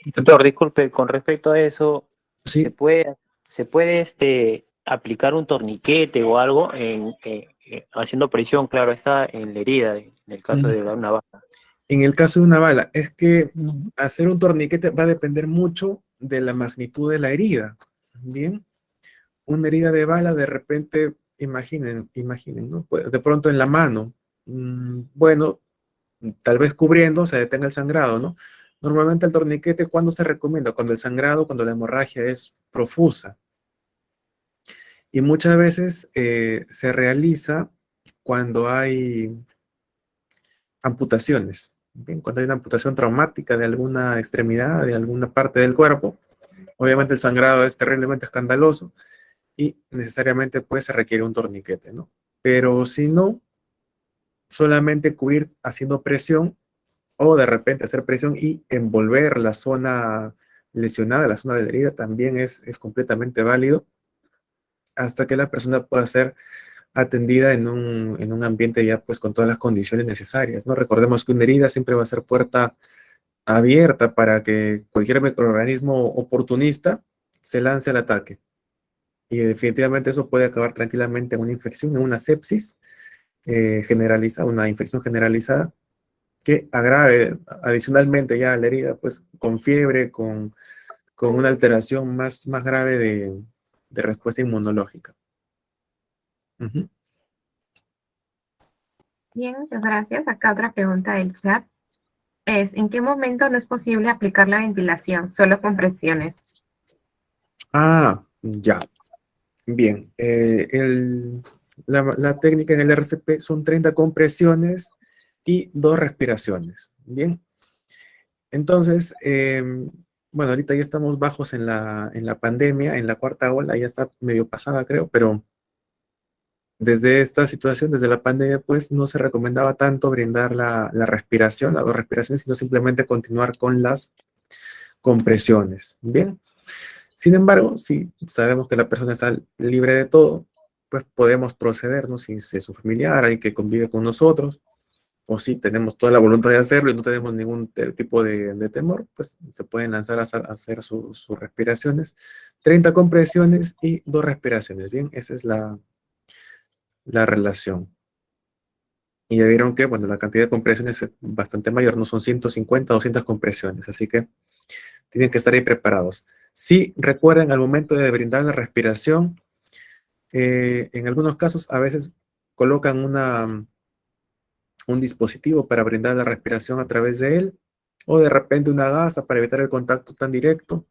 I: Doctor, disculpe, con respecto a eso,
B: Sí.
I: ¿se puede aplicar un torniquete o algo haciendo presión, claro, está en la herida, en el caso de una bala?
B: En el caso de una bala, es que hacer un torniquete va a depender mucho de la magnitud de la herida. Bien, una herida de bala, de repente, imaginen, ¿no? Pues, de pronto en la mano, bueno, tal vez cubriendo se detenga el sangrado, ¿no? Normalmente el torniquete, ¿cuándo se recomienda? Cuando el sangrado, cuando la hemorragia es profusa. Y muchas veces se realiza cuando hay amputaciones. Bien, cuando hay una amputación traumática de alguna extremidad, de alguna parte del cuerpo, obviamente el sangrado es terriblemente escandaloso y necesariamente pues se requiere un torniquete, ¿no? Pero si no, solamente cubrir haciendo presión o de repente hacer presión y envolver la zona lesionada, la zona de la herida, también es completamente válido hasta que la persona pueda ser atendida en un ambiente ya pues con todas las condiciones necesarias, ¿no? Recordemos que una herida siempre va a ser puerta abierta para que cualquier microorganismo oportunista se lance al ataque. Y definitivamente eso puede acabar tranquilamente en una infección, en una sepsis generalizada, una infección generalizada que agrave adicionalmente ya la herida, pues con fiebre, con una alteración más grave de respuesta inmunológica. Ujú.
A: Bien, muchas gracias. Acá otra pregunta del chat es, ¿en qué momento no es posible aplicar la ventilación? Solo con presiones.
B: Ah, ya. Bien. La técnica en el RCP son 30 compresiones y 2 respiraciones. Bien. Entonces, bueno, ahorita ya estamos bajos en la pandemia, en la cuarta ola, ya está medio pasada, creo, pero desde esta situación, desde la pandemia, pues no se recomendaba tanto brindar la respiración, las 2 respiraciones, sino simplemente continuar con las compresiones. Bien. Sin embargo, si sabemos que la persona está libre de todo, pues podemos proceder, ¿no? Si es su familiar, alguien que convive con nosotros, o si tenemos toda la voluntad de hacerlo y no tenemos ningún tipo de temor, pues se pueden lanzar a hacer sus respiraciones. 30 compresiones y 2 respiraciones. Bien, esa es la relación. Y ya vieron que, bueno, la cantidad de compresiones es bastante mayor, no son 150, 200 compresiones, así que tienen que estar ahí preparados. Sí, recuerden, al momento de brindar la respiración, en algunos casos a veces colocan un dispositivo para brindar la respiración a través de él, o de repente una gasa para evitar el contacto tan directo,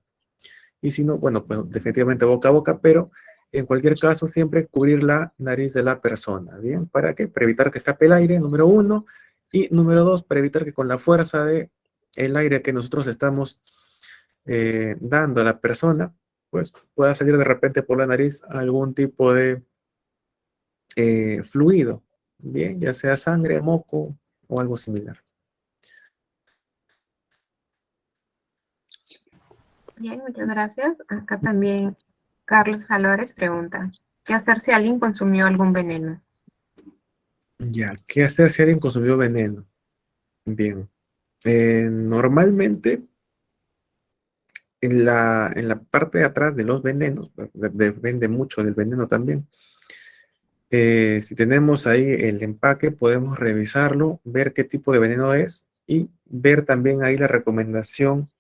B: y si no, bueno, pues definitivamente boca a boca, pero en cualquier caso siempre cubrir la nariz de la persona, ¿bien? ¿Para qué? Para evitar que escape el aire, número 1, y número 2, para evitar que con la fuerza de el aire que nosotros estamos dando a la persona, pues pueda salir de repente por la nariz algún tipo de fluido, bien, ya sea sangre, moco o algo similar.
A: Bien, muchas gracias. Acá también Carlos Valores pregunta, ¿qué hacer si alguien consumió algún veneno?
B: Ya, ¿qué hacer si alguien consumió veneno? Bien, normalmente en la parte de atrás de los venenos, depende mucho del veneno también. Si tenemos ahí el empaque, podemos revisarlo, ver qué tipo de veneno es y ver también ahí la recomendación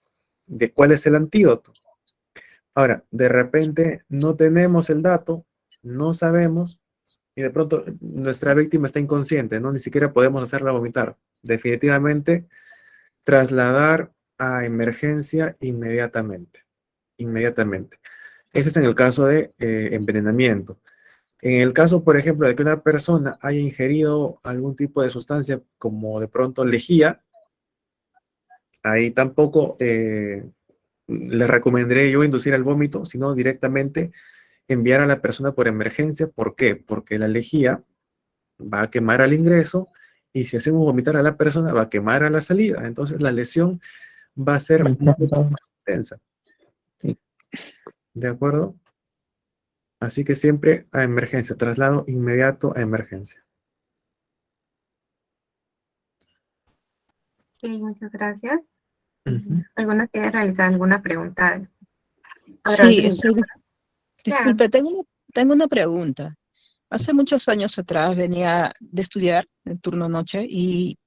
B: de cuál es el antídoto. Ahora, de repente no tenemos el dato, no sabemos, y de pronto nuestra víctima está inconsciente, ¿no? Ni siquiera podemos hacerla vomitar. Definitivamente, trasladar a emergencia inmediatamente. Inmediatamente. Ese es en el caso de envenenamiento. En el caso, por ejemplo, de que una persona haya ingerido algún tipo de sustancia como de pronto lejía, ahí tampoco le recomendaría yo inducir al vómito, sino directamente enviar a la persona por emergencia. ¿Por qué? Porque la lejía va a quemar al ingreso y si hacemos vomitar a la persona va a quemar a la salida. Entonces la lesión va a ser mucho más intensa. ¿De acuerdo? Así que siempre a emergencia, traslado inmediato a emergencia.
A: Ok, muchas gracias.
B: Ujú.
A: ¿Alguna quiere realizar alguna pregunta a través
J: Sí,
A: del micrófono? Claro.
J: disculpe, tengo una pregunta. Hace muchos años atrás venía de estudiar en turno noche y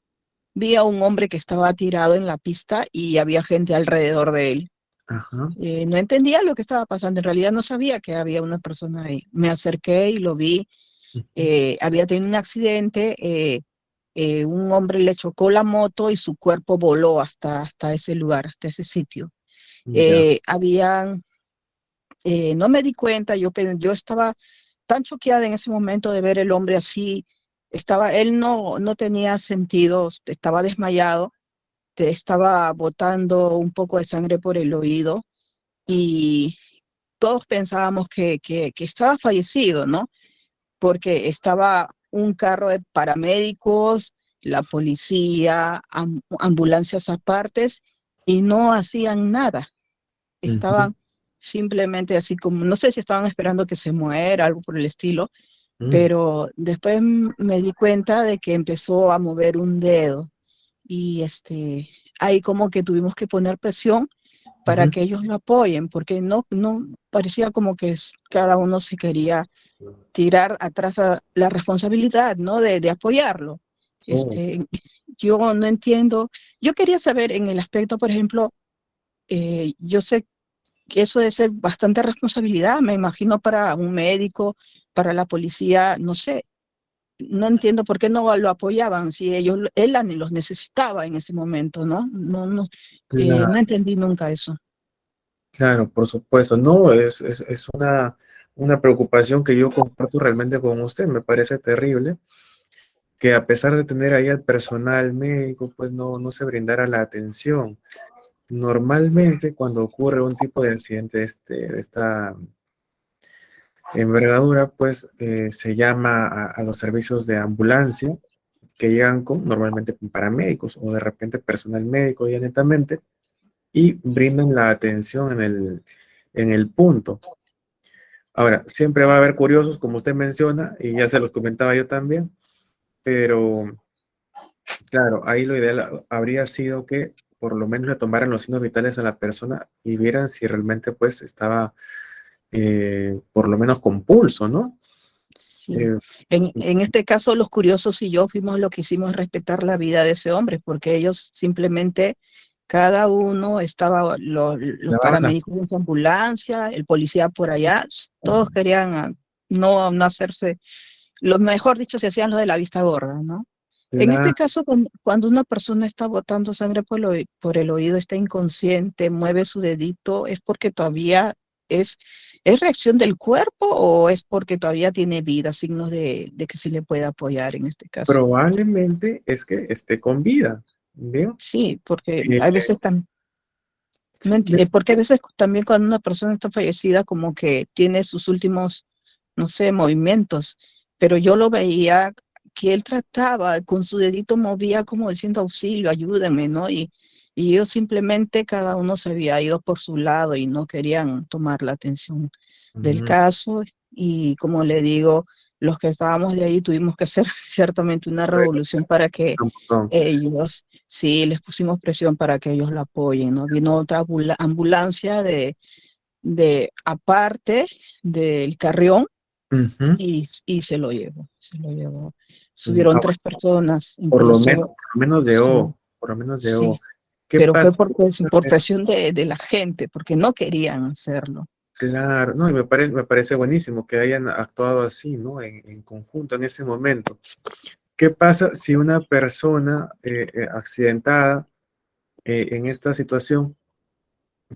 J: vi a un hombre que estaba tirado en la pista y había gente alrededor de él.
B: Ajá.
J: No entendía lo que estaba pasando, en realidad no sabía que había una persona ahí. Me acerqué y lo vi,
B: Ujú.
J: había tenido un accidente, un hombre le chocó la moto y su cuerpo voló hasta ese lugar, hasta ese sitio.
B: Ya.
J: Habían no me di cuenta, yo estaba tan choqueada en ese momento de ver el hombre así, él no tenía sentido, estaba desmayado, estaba botando un poco de sangre por el oído y todos pensábamos que estaba fallecido, ¿no? Porque estaba un carro de paramédicos, la policía, ambulancias apartes y no hacían nada,
B: Ujú.
J: estaban simplemente así como, no sé si estaban esperando que se muera, algo por el estilo,
B: Mm.
J: pero después me di cuenta de que empezó a mover un dedo y ahí como que tuvimos que poner presión para
B: Ujú.
J: que ellos lo apoyen, porque no parecía como que cada uno se quería tirar atrás a la responsabilidad, ¿no? De apoyarlo.
B: Oh,
J: Yo no entiendo, yo quería saber en el aspecto, por ejemplo, yo sé que eso debe ser bastante responsabilidad, me imagino, para un médico, para la policía, no sé, no entiendo por qué no lo apoyaban si él ni los necesitaba en ese momento, ¿no? No
B: claro,
J: entendí nunca eso.
B: claro, por supuesto. No, es una preocupación que yo comparto realmente con usted. Me parece terrible que a pesar de tener ahí al personal médico, pues no se brindara la atención. Normalmente, cuando ocurre un tipo de accidente de esta envergadura, pues se llama a los servicios de ambulancia que llegan normalmente con paramédicos o de repente personal médico ya netamente y brindan la atención en el punto. Ahora, siempre va a haber curiosos, como usted menciona, y ya se los comentaba yo también, pero Claro, ahí lo ideal habría sido que por lo menos le tomaran los signos vitales a la persona y vieran si realmente pues estaba por lo menos con pulso, ¿no?
J: Sí.
B: Eh,
J: En este caso, los curiosos y yo fuimos lo que hicimos respetar la vida de ese hombre, porque ellos simplemente, cada uno estaba, los
B: Daban las-
J: paramédicos en su ambulancia, el policía por allá, todos querían no hacerse, lo mejor dicho, se hacían lo de la vista gorda, ¿no? En
B: la-
J: este caso, cuando una persona está botando sangre por el oído, está inconsciente, mueve su dedito, es porque todavía es, ¿es reacción del cuerpo o es porque todavía tiene vida, signos de que se le puede apoyar en este caso?
B: probablemente es que esté con vida, ¿bien?
J: Sí, porque
B: Eh,
J: a veces también,
B: sí,
J: porque a veces también cuando una persona está fallecida como que tiene sus últimos, no sé, movimientos, pero yo lo veía que él trataba, con su dedito movía como diciendo auxilio, ayúdenme, ¿no? Y ellos simplemente cada uno se había ido por su lado y no querían tomar la atención del
B: mm,
J: caso. Y como le digo, los que estábamos de ahí tuvimos que hacer ciertamente una revolución para que
B: un montón.
J: ellos, sí, les pusimos presión para que ellos la apoyen, ¿no? Vino otra ambulancia de aparte del Carrión
B: Ujú.
J: y se lo llevó, se lo llevó.
B: Ah,
J: Subieron
B: bueno,
J: 3 personas, incluso,
B: por lo menos
J: sí,
B: llegó, por lo menos
J: sí,
B: llegó. ¿Qué
J: pero
B: pasa?
J: fue por presión de la gente, porque no querían hacerlo.
B: Claro, no, y me parece buenísimo que hayan actuado así, ¿no? En conjunto en ese momento. ¿Qué pasa si una persona accidentada en esta situación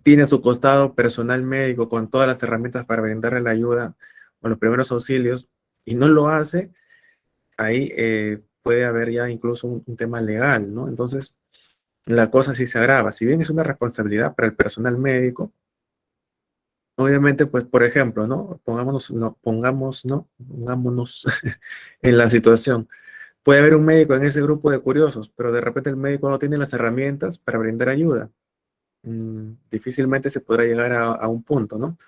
B: tiene a su costado personal médico con todas las herramientas para brindarle la ayuda o los primeros auxilios y no lo hace? Ahí puede haber ya incluso un tema legal, ¿no? Entonces, la cosa sí se agrava. Si bien es una responsabilidad para el personal médico, obviamente, pues, por ejemplo, ¿no? Pongámonos en la situación. Puede haber un médico en ese grupo de curiosos, pero de repente el médico no tiene las herramientas para brindar ayuda. Difícilmente se podrá llegar a un punto, ¿no?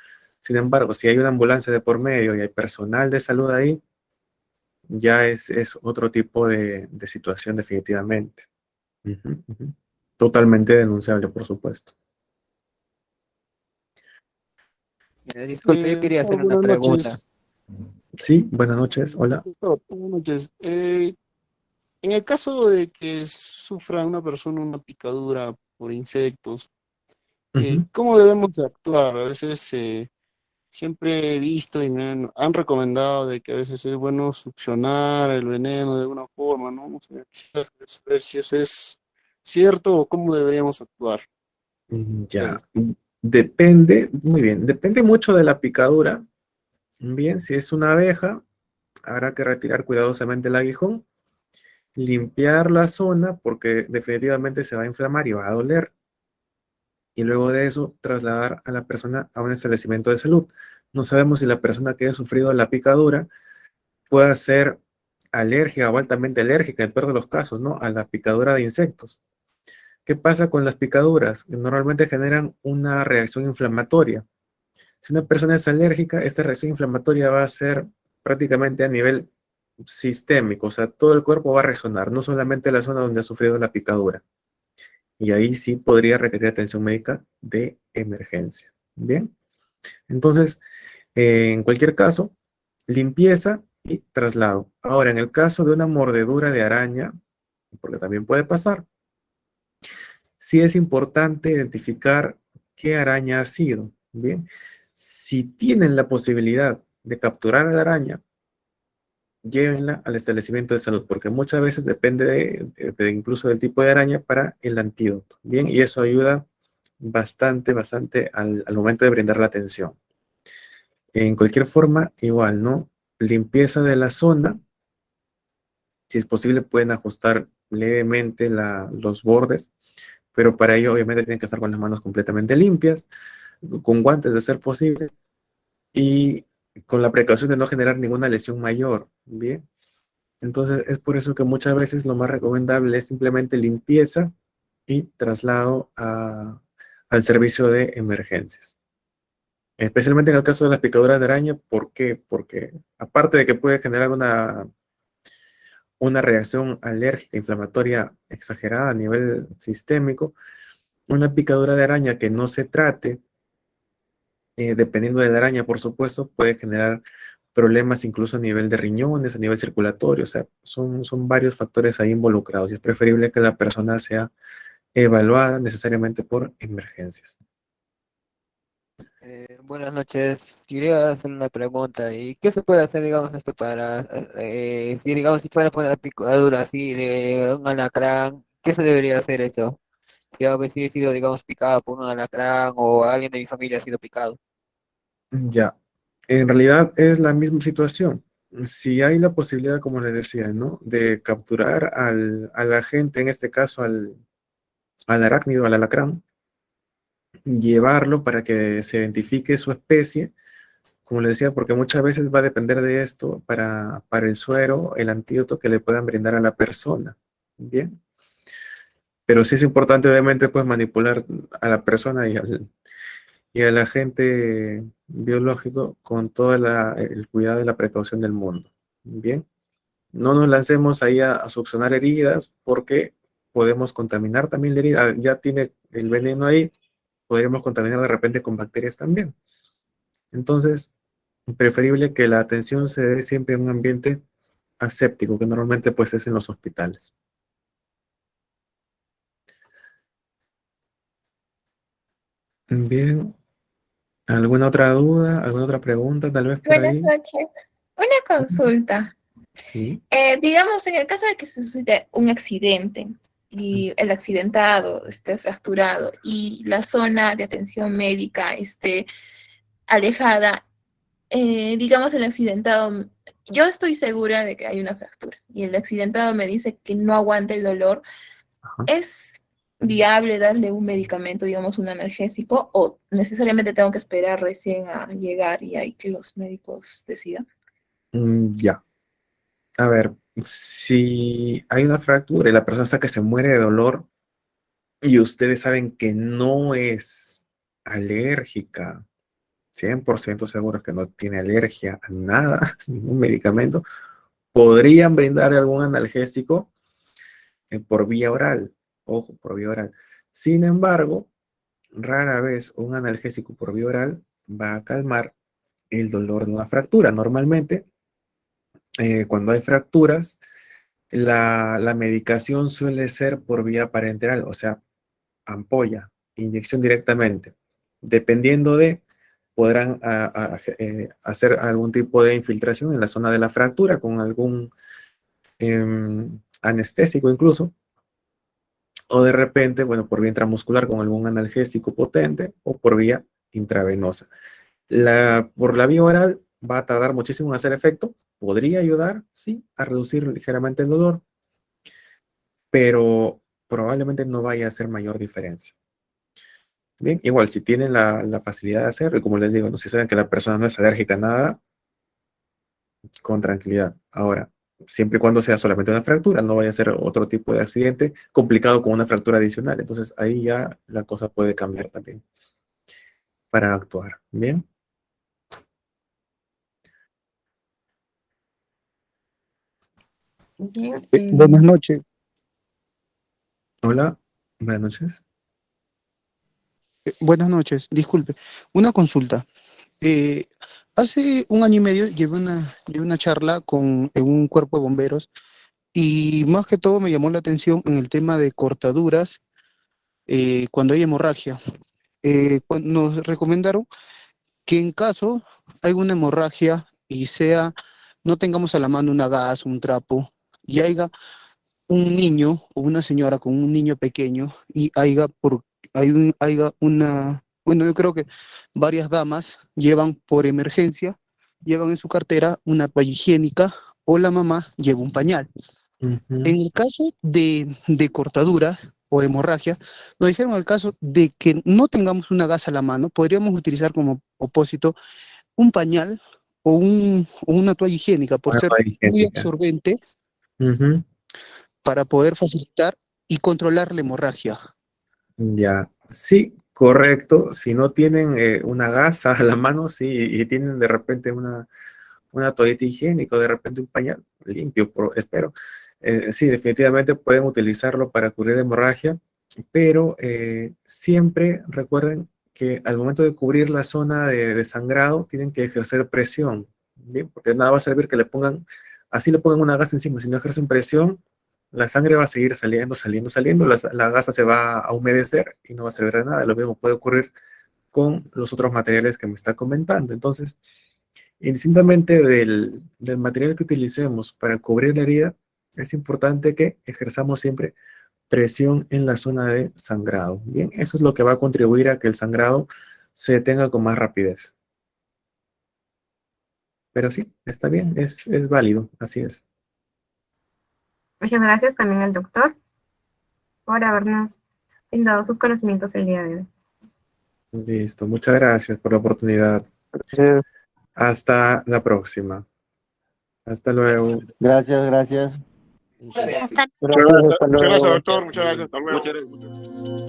B: Sin embargo, si hay una ambulancia de por medio y hay personal de salud ahí, ya es otro tipo de situación definitivamente. Ujú, ujú. Totalmente denunciable, por supuesto.
K: Disculpe, yo quería hacer una
L: Buenas
K: pregunta.
L: noches.
B: Sí, buenas noches, hola.
L: Doctor, buenas noches. En el caso de que sufra una persona una picadura por insectos,
B: Ujú.
L: ¿cómo debemos de actuar? A veces siempre he visto y han recomendado de que a veces es bueno succionar el veneno de alguna forma, ¿no? O sea, quisiera saber si eso es cierto o cómo deberíamos actuar.
B: Ya,
L: Gracias.
B: depende, muy bien, depende mucho de la picadura. Bien, si es una abeja, habrá que retirar cuidadosamente el aguijón, limpiar la zona porque definitivamente se va a inflamar y va a doler. Y luego de eso trasladar a la persona a un establecimiento de salud. No sabemos si la persona que haya sufrido la picadura pueda ser alérgica o altamente alérgica, en el peor de los casos, ¿no? A la picadura de insectos. ¿Qué pasa con las picaduras? Normalmente generan una reacción inflamatoria. Si una persona es alérgica, esta reacción inflamatoria va a ser prácticamente a nivel sistémico, o sea, todo el cuerpo va a resonar, no solamente la zona donde ha sufrido la picadura. Y ahí sí podría requerir atención médica de emergencia. Bien, entonces, en cualquier caso, limpieza y traslado. Ahora, en el caso de una mordedura de araña, porque también puede pasar, sí es importante identificar qué araña ha sido. Bien, si tienen la posibilidad de capturar a la araña, llévenla al establecimiento de salud, porque muchas veces depende incluso del tipo de araña para el antídoto. Bien, y eso ayuda bastante, bastante al momento de brindar la atención. En cualquier forma, igual, ¿no? Limpieza de la zona. Si es posible, pueden ajustar levemente los bordes, pero para ello obviamente tienen que estar con las manos completamente limpias, con guantes de ser posible y con la precaución de no generar ninguna lesión mayor, ¿bien? Entonces es por eso que muchas veces lo más recomendable es simplemente limpieza y traslado al servicio de emergencias. Especialmente en el caso de las picaduras de araña, ¿por qué? Porque aparte de que puede generar una reacción alérgica inflamatoria exagerada a nivel sistémico, una picadura de araña que no se trate, dependiendo de la araña, por supuesto, puede generar problemas incluso a nivel de riñones, a nivel circulatorio, o sea, son varios factores ahí involucrados y es preferible que la persona sea evaluada necesariamente por emergencias.
K: Buenas noches. Quería hacer una pregunta. ¿Y qué se puede hacer, digamos, esto para, si digamos, si fuera por una picadura así de un alacrán, qué se debería hacer eso? Si si he sido, digamos, picado por un alacrán o alguien de mi familia ha sido picado.
B: Ya, en realidad es la misma situación. Si hay la posibilidad, como les decía, ¿no? De capturar al agente, en este caso al arácnido, al alacrán, llevarlo para que se identifique su especie, como les decía, porque muchas veces va a depender de esto para el suero, el antídoto que le puedan brindar a la persona. Bien, pero sí es importante, obviamente, pues manipular a la persona y al agente biológico con todo el cuidado y la precaución del mundo. Bien, no nos lancemos ahí a succionar heridas porque podemos contaminar también la herida. Ya tiene el veneno ahí, podríamos contaminar de repente con bacterias también. Entonces, preferible que la atención se dé siempre en un ambiente aséptico, que normalmente pues es en los hospitales. Bien, ¿alguna otra duda? ¿Alguna otra pregunta tal vez por
F: Buenas
B: ahí?
F: noches. Una consulta.
B: Sí.
F: Digamos, en el caso de que se suscite un accidente y el accidentado esté fracturado y la zona de atención médica esté alejada, digamos, el accidentado, yo estoy segura de que hay una fractura y el accidentado me dice que no aguanta el dolor,
B: Ajá.
F: ¿es viable darle un medicamento, digamos, un analgésico, o necesariamente tengo que esperar recién a llegar y ahí que los médicos decidan?
B: Ya. A ver, si hay una fractura y la persona está que se muere de dolor y ustedes saben que no es alérgica, 100% seguros que no tiene alergia a nada, ningún medicamento, podrían brindar algún analgésico por vía oral. Ojo, por vía oral. Sin embargo, rara vez un analgésico por vía oral va a calmar el dolor de una fractura. Normalmente, cuando hay fracturas, la medicación suele ser por vía parenteral, o sea, ampolla, inyección directamente. Dependiendo de, podrán hacer algún tipo de infiltración en la zona de la fractura con algún anestésico incluso, o de repente, bueno, por vía intramuscular con algún analgésico potente o por vía intravenosa. Por la vía oral va a tardar muchísimo en hacer efecto, podría ayudar, sí, a reducir ligeramente el dolor, pero probablemente no vaya a hacer mayor diferencia. Bien, igual si tienen la facilidad de hacerlo, y como les digo, no, si saben que la persona no es alérgica a nada, con tranquilidad. Ahora, siempre y cuando sea solamente una fractura, no vaya a ser otro tipo de accidente complicado con una fractura adicional. Entonces ahí ya la cosa puede cambiar también para actuar. Bien.
A: Bien,
M: Buenas noches.
B: Hola, buenas noches.
M: Buenas noches. Disculpe. Una consulta. Eh, Hace un año y medio llevé una charla en un cuerpo de bomberos y más que todo me llamó la atención en el tema de cortaduras cuando hay hemorragia. Nos recomendaron que en caso hay una hemorragia y no tengamos a la mano una gas, un trapo, y haya un niño o una señora con un niño pequeño y haya una, bueno, yo creo que varias damas llevan por emergencia, llevan en su cartera una toalla higiénica o la mamá lleva un pañal. En el caso de cortaduras o hemorragia, nos dijeron el caso de que no tengamos una gasa a la mano, podríamos utilizar como opósito un pañal o una toalla higiénica por
B: Una
M: ser
B: toalla
M: muy
B: higiénica.
M: absorbente
B: Ujú.
M: para poder facilitar y controlar la hemorragia.
B: Ya, sí, correcto. Si no tienen una gasa a la mano, sí, y tienen de repente una toallita higiénica, o de repente un pañal limpio, espero. Sí, definitivamente pueden utilizarlo para cubrir hemorragia, pero siempre recuerden que al momento de cubrir la zona de sangrado tienen que ejercer presión, ¿bien? Porque nada va a servir que le pongan, así le pongan una gasa encima, si no ejercen presión, la sangre va a seguir saliendo, la gasa se va a humedecer y no va a servir de nada. Lo mismo puede ocurrir con los otros materiales que me está comentando. Entonces, indistintamente del material que utilicemos para cubrir la herida, es importante que ejerzamos siempre presión en la zona de sangrado. Bien, eso es lo que va a contribuir a que el sangrado se detenga con más rapidez. Pero sí, está bien, es válido, así es.
A: Muchas gracias también al doctor por habernos brindado sus conocimientos el día de hoy.
B: Listo, muchas gracias por la oportunidad. Hasta la próxima. Hasta luego.
K: Gracias, gracias.
C: Hasta
H: Muchas gracias, doctor. Muchas gracias. Hasta luego.